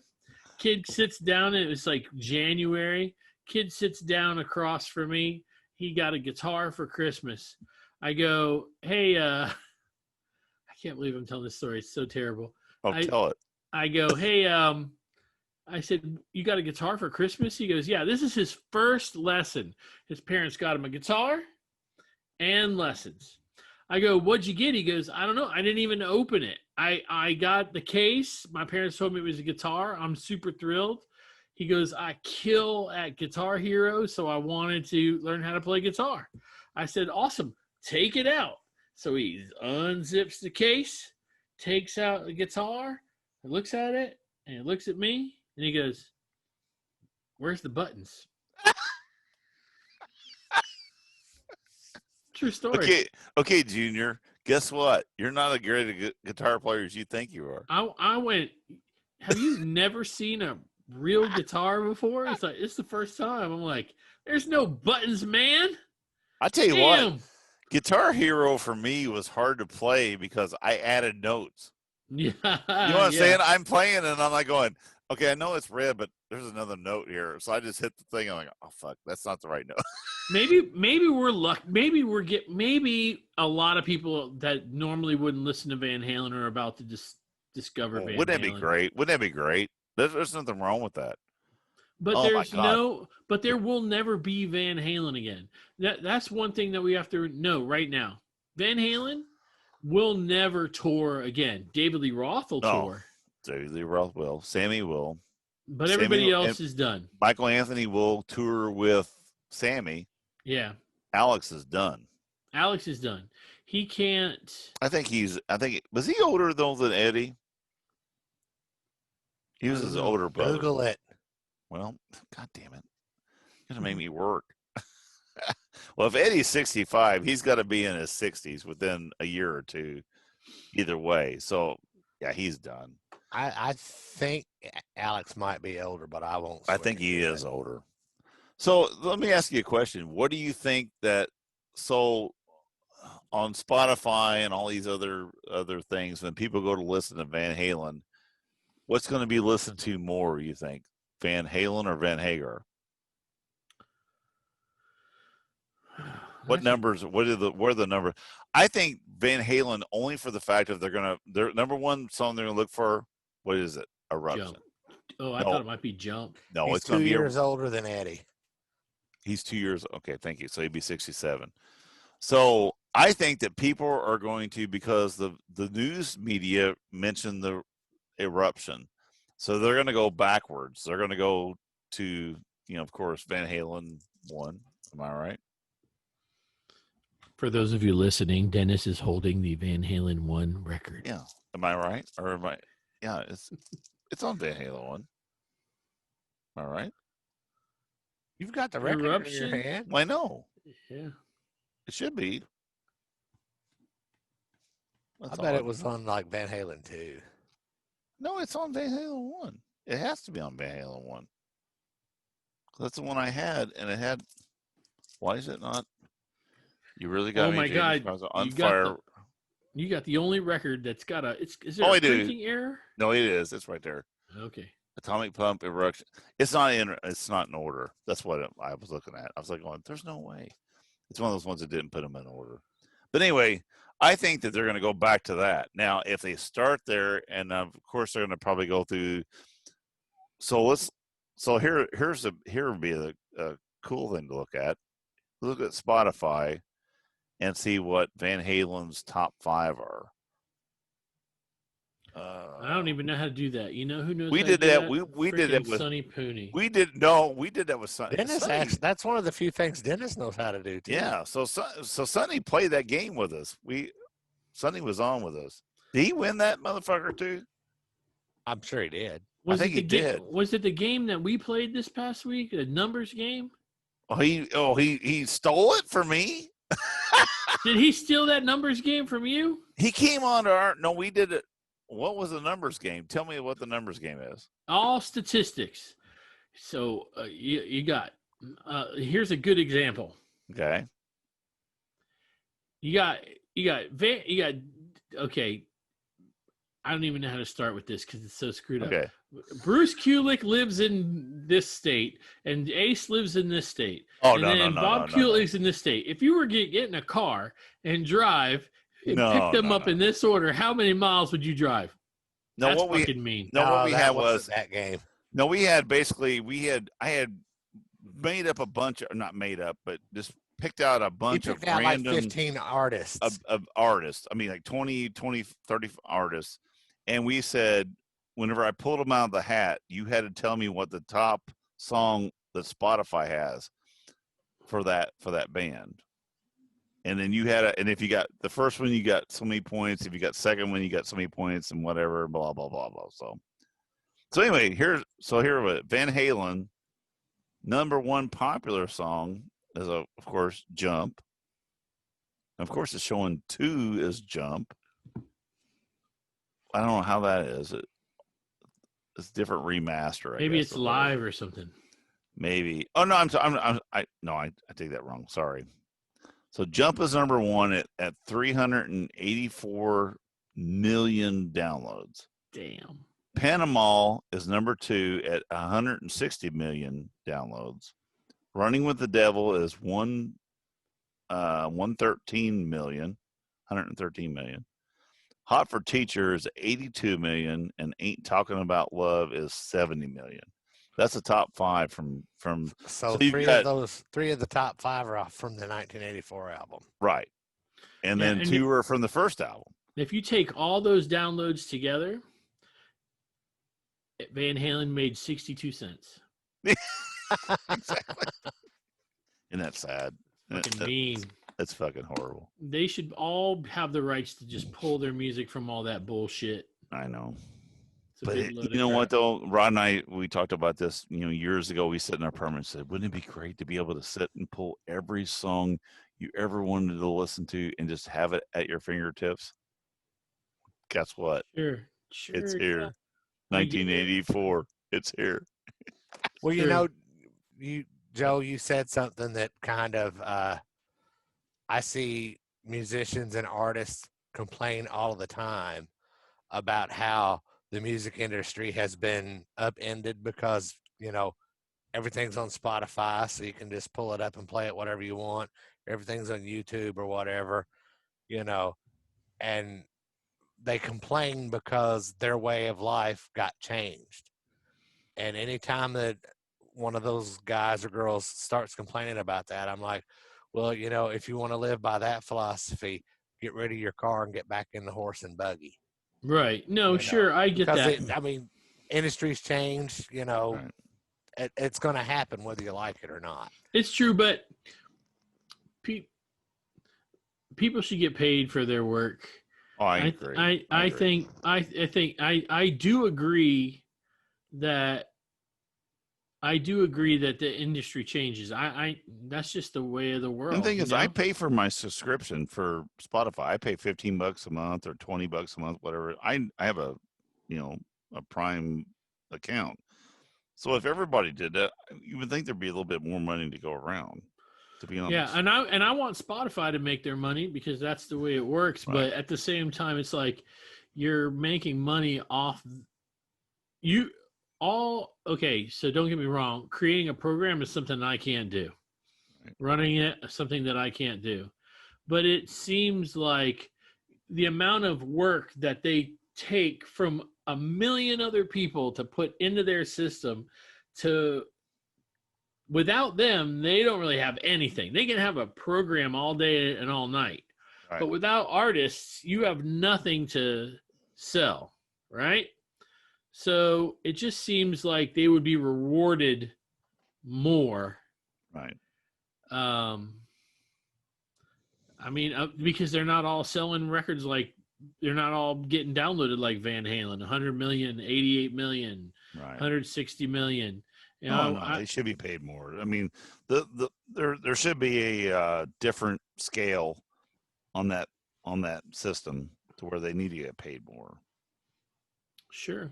Kid sits down, and it was like January. Kid sits down across from me. He got a guitar for Christmas. I go, hey, I can't believe I'm telling this story. It's so terrible. Oh, tell it. I go, hey, I said, you got a guitar for Christmas? He goes, yeah, this is his first lesson. His parents got him a guitar and lessons. I go, what'd you get? He goes, I don't know. I didn't even open it. I got the case. My parents told me it was a guitar. I'm super thrilled. He goes, I kill at Guitar Hero, so I wanted to learn how to play guitar. I said, awesome. Take it out. So he unzips the case, takes out the guitar, looks at it, and he looks at me, and he goes, where's the buttons? True story. Okay, Junior. Guess what? You're not as great a guitar player as you think you are. I went, have you never seen a real guitar before? It's like, it's the first time. I'm like, there's no buttons, man. I tell you what, Guitar Hero for me was hard to play because I added notes. Yeah. You know what I'm saying? I'm playing and I'm like going, okay, I know it's red, but there's another note here. So I just hit the thing. I'm like, oh fuck, that's not the right note. Maybe we're lucky. Maybe a lot of people that normally wouldn't listen to Van Halen are about to just discover Van Halen. Wouldn't that be great? Wouldn't that be great? There's nothing wrong with that. But there will never be Van Halen again. That's one thing that we have to know right now. Van Halen will never tour again. David Lee Roth will tour. David Lee Roth will. Sammy will. But everybody else is done. Michael Anthony will tour with Sammy. Yeah. Alex is done. He can't. Was he older though than Eddie? He was his older brother. Google it. Well, God damn it. You're going to make me work. Well, if Eddie's 65, he's got to be in his 60s within a year or two, either way. So, yeah, he's done. I think Alex might be older, but I won't. I think he is older. So let me ask you a question. What do you think on Spotify and all these other things, when people go to listen to Van Halen, what's going to be listened to more, you think? Van Halen or Van Hagar? What numbers? What are the numbers? I think Van Halen only for the fact that their number one song they're gonna look for. What is it? Eruption. Jump. Oh, I thought it might be Jump. No, he's it's 2 years older than Eddie. He's 2 years. Okay, thank you. So he'd be 67. So I think that people are going to, because the news media mentioned the Eruption, so they're going to go backwards. They're going to go to, of course, Van Halen 1. Am I right? For those of you listening, Dennis is holding the Van Halen 1 record. Yeah. Am I right? Or am I? Yeah, it's on Van Halen 1. All right. You've got the record Eruption? in your hand. Well, I know. Yeah. It should be. I bet it was on like Van Halen 2. No, it's on Van Halen 1. It has to be on Van Halen 1. That's the one I had, and it had. Why is it not? You really got me. Oh my God! On fire. You got the only record that's got a. Is there a printing error? No, it is. It's right there. Okay. Atomic Pump Eruption. It's not in order. That's what I was looking at. I was like, going, there's no way. It's one of those ones that didn't put them in order. But anyway, I think that they're going to go back to that. Now, if they start there, and of course they're going to probably go through. So here would be a cool thing to look at. Look at Spotify and see what Van Halen's top 5 are. I don't even know how to do that. You know who knows? We did that. We did that with Sonny Pooney. We did that with Sonny. Dennis actually, that's one of the few things Dennis knows how to do too. Yeah. So Sonny played that game with us. Sonny was on with us. Did he win that motherfucker too? I'm sure he did. I think he did. Was it the game that we played this past week? The numbers game? He stole it from me. Did he steal that numbers game from you? He came on to our. No, we did it. What was the numbers game? Tell me what the numbers game is. All statistics. So you got. Here's a good example. Okay. You got. Okay. I don't even know how to start with this because it's so screwed up. Okay. Bruce Kulick lives in this state, and Ace lives in this state. Oh, and then Bob Kulick's in this state. If you were get in a car and drive Pick them no, up in this order. How many miles would you drive? No, That's what we fucking mean. no, what we that had wasn't was that game. no, we had basically I had made up a bunch of, not made up, but just picked out a bunch of out random like 15 artists. of artists. I mean, like 20, 30 artists. And we said, whenever I pulled them out of the hat, you had to tell me what the top song that Spotify has for that band. And then you had and if you got the first one, you got so many points. If you got second one, you got so many points, and whatever, blah blah blah blah. So anyway, here Van Halen, number one popular song is of course Jump. Of course, it's showing 2 is Jump. I don't know how that is. It's a different remaster. Maybe guess, it's live or something. Maybe. Oh no, I take that wrong. Sorry. So Jump is number one at 384 million downloads. Damn. Panama is number 2 at 160 million downloads. Running with the Devil is 113 million. Hot for Teacher is 82 million, and Ain't Talking About Love is 70 million. That's the top 5 from. So three of the top 5 are off from the 1984 album. Right. And then 2 are from the first album. If you take all those downloads together, Van Halen made 62 cents. Exactly. Isn't that sad? Fucking mean. That's fucking horrible. They should all have the rights to just pull their music from all that bullshit. I know. But you know what, though? Rod and I, we talked about this, years ago. We sat in our apartment and said, wouldn't it be great to be able to sit and pull every song you ever wanted to listen to and just have it at your fingertips? Guess what? Sure. It's here. Yeah. 1984. It's here. Well, Joe, you said something that kind of, I see musicians and artists complain all the time about how the music industry has been upended because, everything's on Spotify, so you can just pull it up and play it whatever you want. Everything's on YouTube or whatever, and they complain because their way of life got changed. And anytime that one of those guys or girls starts complaining about that, I'm like, well, if you want to live by that philosophy, get rid of your car and get back in the horse and buggy. Right. No, sure. I get that. Industries change, right. It's going to happen whether you like it or not. It's true, but people should get paid for their work. Oh, I agree. I think I do agree that the industry changes. That's just the way of the world. And the thing is, I pay for my subscription for Spotify. I pay $15 a month or $20 a month, whatever. I have a Prime account. So if everybody did that, you would think there'd be a little bit more money to go around. To be honest. Yeah, and I want Spotify to make their money because that's the way it works. Right. But at the same time, it's like you're making money off you. Okay, so don't get me wrong. Creating a program is something I can't do. Right. Running it is something that I can't do. But it seems like the amount of work that they take from a million other people to put into their system without them, they don't really have anything. They can have a program all day and all night. Right. But without artists, you have nothing to sell, right? So it just seems like they would be rewarded more. Right. Because they're not all selling records like they're not all getting downloaded like Van Halen, 100 million, 88 million, right. 160 million. They should be paid more. I mean, there should be a different scale on that system to where they need to get paid more. Sure.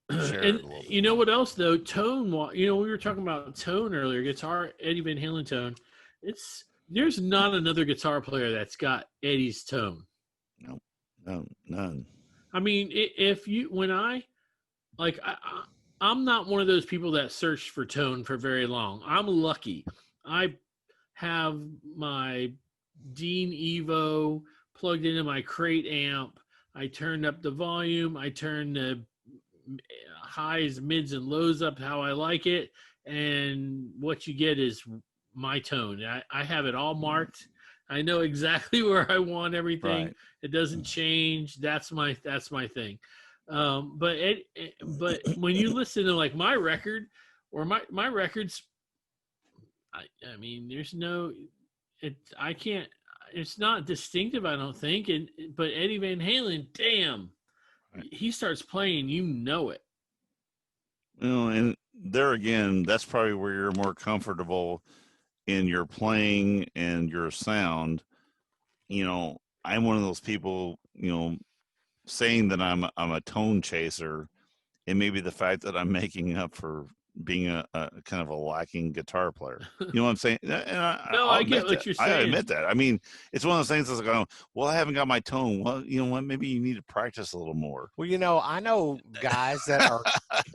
And you know what else though? Tone. We were talking about tone earlier. Guitar, Eddie Van Halen tone. There's not another guitar player that's got Eddie's tone. No, none. I mean, I'm not one of those people that searched for tone for very long. I'm lucky. I have my Dean Evo plugged into my crate amp. I turned up the volume. I turned the highs, mids, and lows up how I like it. And what you get is my tone. I have it all marked. I know exactly where I want everything. Right. It doesn't change. That's my thing. But when you listen to like my record or my records, I mean, there's no, I can't. It's not distinctive, I don't think. But Eddie Van Halen, damn, he starts playing, you know it. You know, and there again, that's probably where you're more comfortable in your playing and your sound. You know, I'm one of those people, you know, saying that I'm a tone chaser, and maybe the fact that I'm making up for being a kind of a lacking guitar player. You know what I'm saying? And I get what you're saying. I admit that. I mean, it's one of those things that's like, well, I haven't got my tone. Well, you know what? Maybe you need to practice a little more. Well, you know, I know guys that are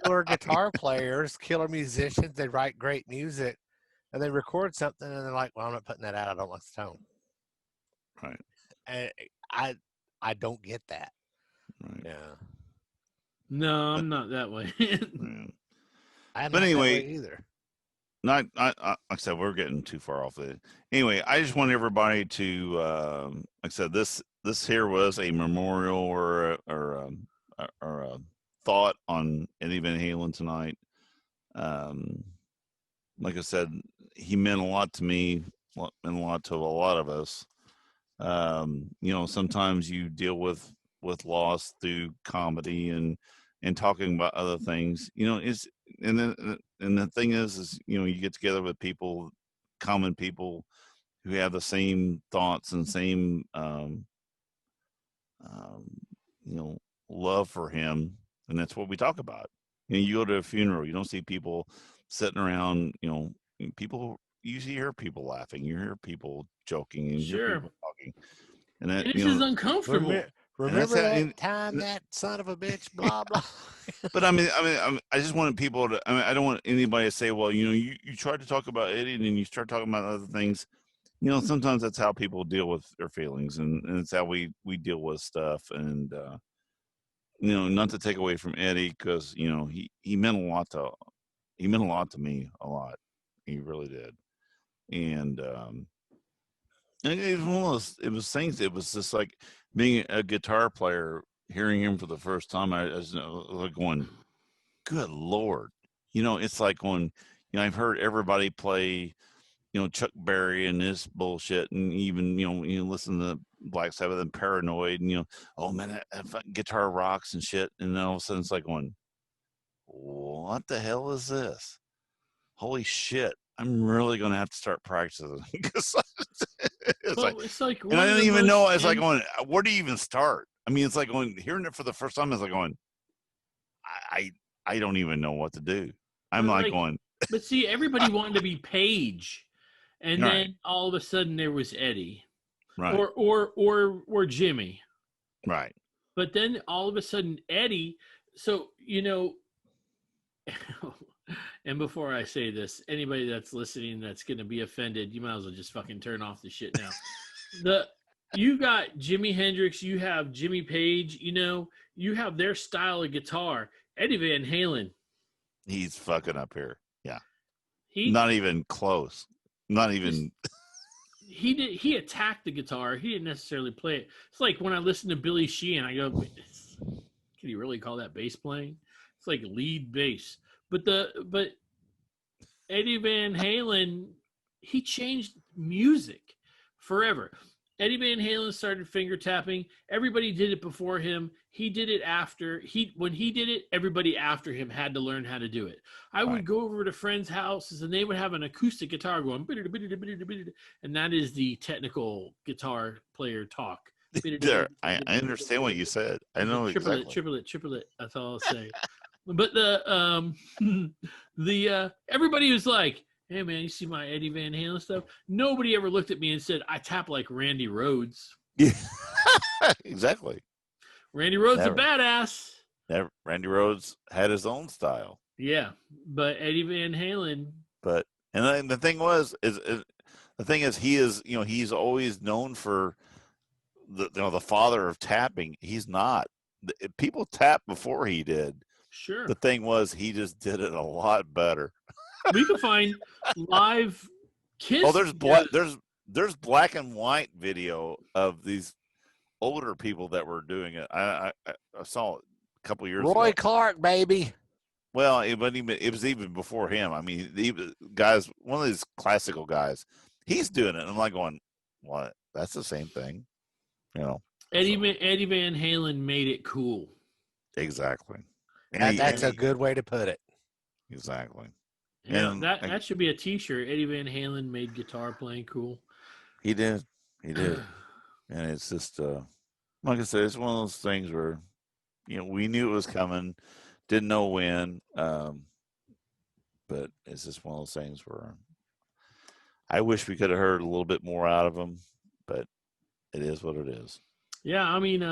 killer guitar players, killer musicians. They write great music, and they record something, and they're like, "Well, I'm not putting that out. I don't like the tone." Right. And I don't get that. Right. Yeah. No, I'm not that way. Yeah. But anyway, either. Like I said, we're getting too far off it. Anyway, I just want everybody to, like I said, this here was a memorial or a thought on Eddie Van Halen tonight. Like I said, he meant a lot to me, meant a lot to a lot of us. You know, sometimes you deal with loss through comedy and talking about other things. You know, and the thing is, you know, you get together with people, common people who have the same thoughts and same, you know, love for him. And that's what we talk about. You know, you go to a funeral, you don't see people sitting around, you know, people, you hear people laughing, you hear people joking, and you hear people talking. And that, this is uncomfortable. Remember that time that son of a bitch, blah, blah. But I just wanted people to, I don't want anybody to say, well, you know, you tried to talk about Eddie and then you start talking about other things. You know, sometimes that's how people deal with their feelings, and it's how we deal with stuff. And, you know, not to take away from Eddie, because, you know, he meant a lot to me, a lot. He really did. And it was one of those, it was things, it was just like being a guitar player, hearing him for the first time, I was like going, good Lord. You know, it's like going, you know, I've heard everybody play, you know, Chuck Berry and this bullshit, and even, you know, you listen to Black Sabbath and Paranoid, and, you know, oh man, that guitar rocks and shit, and then all of a sudden it's like going, what the hell is this? Holy shit. I'm really going to have to start practicing. It's like, and I didn't even know. It's like going, where do you even start? I mean, it's like going, hearing it for the first time, it's like going, I don't even know what to do. I'm like going. But see, everybody wanted to be Page, and then all of a sudden there was Eddie, right? Or Jimmy, right? But then all of a sudden Eddie. So, you know. And before I say this, anybody that's listening that's going to be offended, you might as well just fucking turn off the shit now. You got Jimi Hendrix, you have Jimmy Page, you know, you have their style of guitar. Eddie Van Halen. He's fucking up here. Yeah. Not even close. Not even. He attacked the guitar. He didn't necessarily play it. It's like when I listen to Billy Sheehan, I go, can you really call that bass playing? It's like lead bass. But Eddie Van Halen, he changed music forever. Eddie Van Halen started finger tapping. Everybody did it before him. He did it after. When he did it, everybody after him had to learn how to do it. I would go over to friends' houses and they would have an acoustic guitar going, and that is the technical guitar player talk. I understand what you said. I know exactly. Triplet. That's all I'll say. But everybody was like, hey man, you see my Eddie Van Halen stuff? Nobody ever looked at me and said, I tap like Randy Rhoads. Yeah, exactly. Randy Rhoads a badass. Randy Rhoads had his own style. Yeah, but Eddie Van Halen. But, and then the thing is, he is, you know, he's always known for the father of tapping. He's not. People tapped before he did. Sure. The thing was, he just did it a lot better. We could find live Kiss. Oh, there's black and white video of these older people that were doing it. I saw it a couple years ago. Roy Clark, baby. Well, it was even before him. I mean, guys, one of these classical guys, he's doing it. And I'm like going, what? That's the same thing, you know. Eddie Van Halen made it cool. Exactly. That's a good way to put it. Exactly. Yeah, that should be a T-shirt. Eddie Van Halen made guitar playing cool. He did. And it's just, like I said, it's one of those things where, you know, we knew it was coming, didn't know when, but it's just one of those things where I wish we could have heard a little bit more out of him, but it is what it is. Yeah, I mean,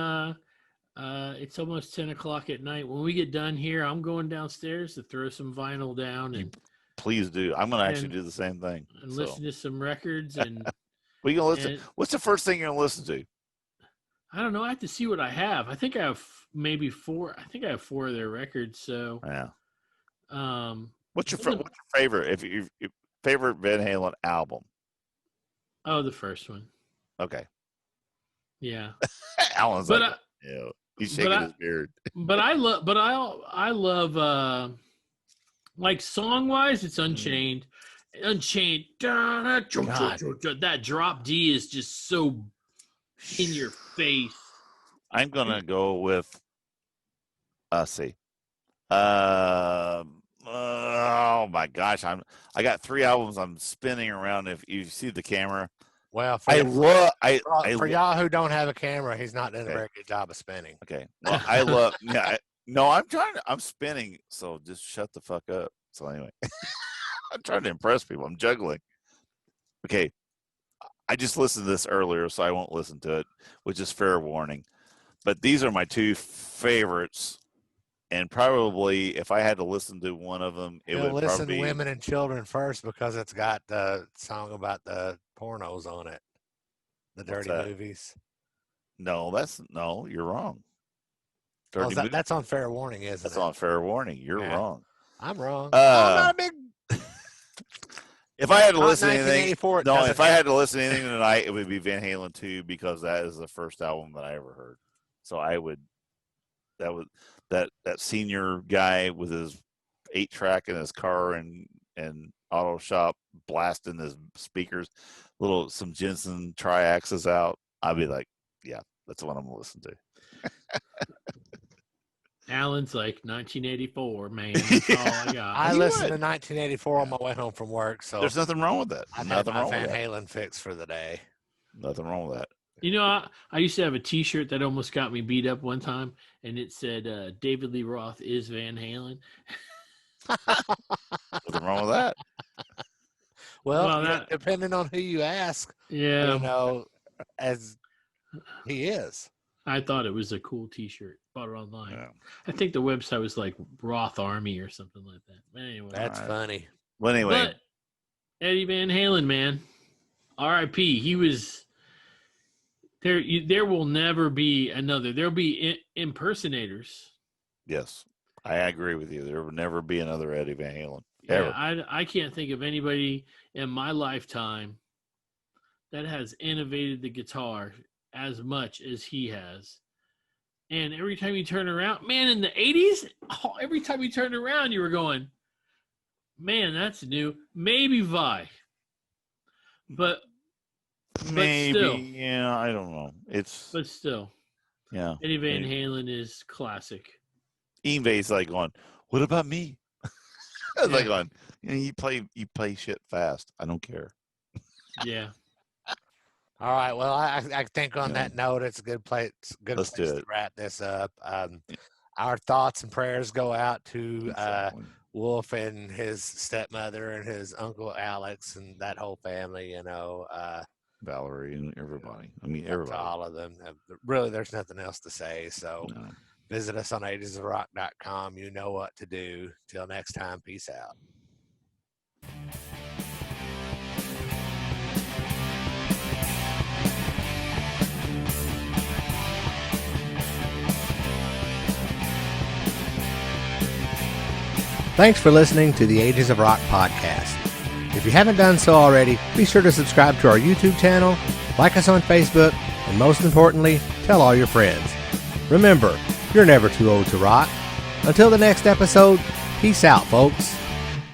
it's almost 10 o'clock at night. When we get done here, I'm going downstairs to throw some vinyl down. And please do. I'm going to actually do the same thing. And listen to some records. And what are you going to listen? What's the first thing you're going to listen to? I don't know. I have to see what I have. I think I have maybe 4. I think I have 4 of their records. So yeah. What's your favorite? If your favorite Van Halen album? Oh, the first one. Okay. Yeah. Alan's he's shaking his beard. But I love like song wise, it's Unchained. Unchained. That drop D is just so in your face. I'm gonna go with see. Oh my gosh, I got 3 albums I'm spinning around. If you see the camera. Well, for y'all who don't have a camera, he's not doing a very good job of spinning. Okay. Well, I'm spinning, so just shut the fuck up. So anyway, I'm trying to impress people. I'm juggling. Okay. I just listened to this earlier, so I won't listen to it, which is fair warning. But these are my 2 favorites. And probably if I had to listen to one of them, it would listen probably to Women and Children first because it's got the song about the pornos on it, the dirty movies. No, you're wrong. That's on Fair Warning, isn't it? That's on Fair Warning. You're wrong. I'm wrong. I'm not a big. If I had to listen to anything, if I had to listen to anything tonight, it would be Van Halen 2 because that is the first album that I ever heard. So I would. That senior guy with his 8-track in his car and auto shop blasting his speakers, some Jensen triaxes out. I'd be like, yeah, that's what I'm gonna listen to. Alan's like 1984, man. That's all I got. I listened to 1984 on my way home from work, so there's nothing wrong with that. Nothing wrong with that. Van Halen fix for the day. Nothing wrong with that. You know, I used to have a T-shirt that almost got me beat up one time, and it said, David Lee Roth is Van Halen. Nothing wrong with that. Well, depending on who you ask, as he is. I thought it was a cool T-shirt. Bought it online. Yeah. I think the website was like Roth Army or something like that. But anyway. That's funny. Well, anyway. But Eddie Van Halen, man. R.I.P. He was... There will never be another. There'll be impersonators. Yes, I agree with you. There will never be another Eddie Van Halen. Ever. Yeah, I can't think of anybody in my lifetime that has innovated the guitar as much as he has. And every time you turn around, man, in the 80s, every time you turned around, you were going, man, that's new. Maybe Vi. But maybe, still, yeah, I don't know. But still, yeah. Eddie Van Halen is classic. Yngwie's like going, what about me? I was like going, you play shit fast. I don't care. Yeah. All right. Well, I think on that note, it's a good place. Let's do it. To wrap this up. Our thoughts and prayers go out to Wolf and his stepmother and his uncle Alex and that whole family. Valerie and everybody. I mean, everybody. All of them. Really, there's nothing else to say. So visit us on 80sofrock.com. You know what to do. Till next time, peace out. Thanks for listening to the Ages of Rock podcast. If you haven't done so already, be sure to subscribe to our YouTube channel, like us on Facebook, and most importantly, tell all your friends. Remember, you're never too old to rock. Until the next episode, peace out, folks.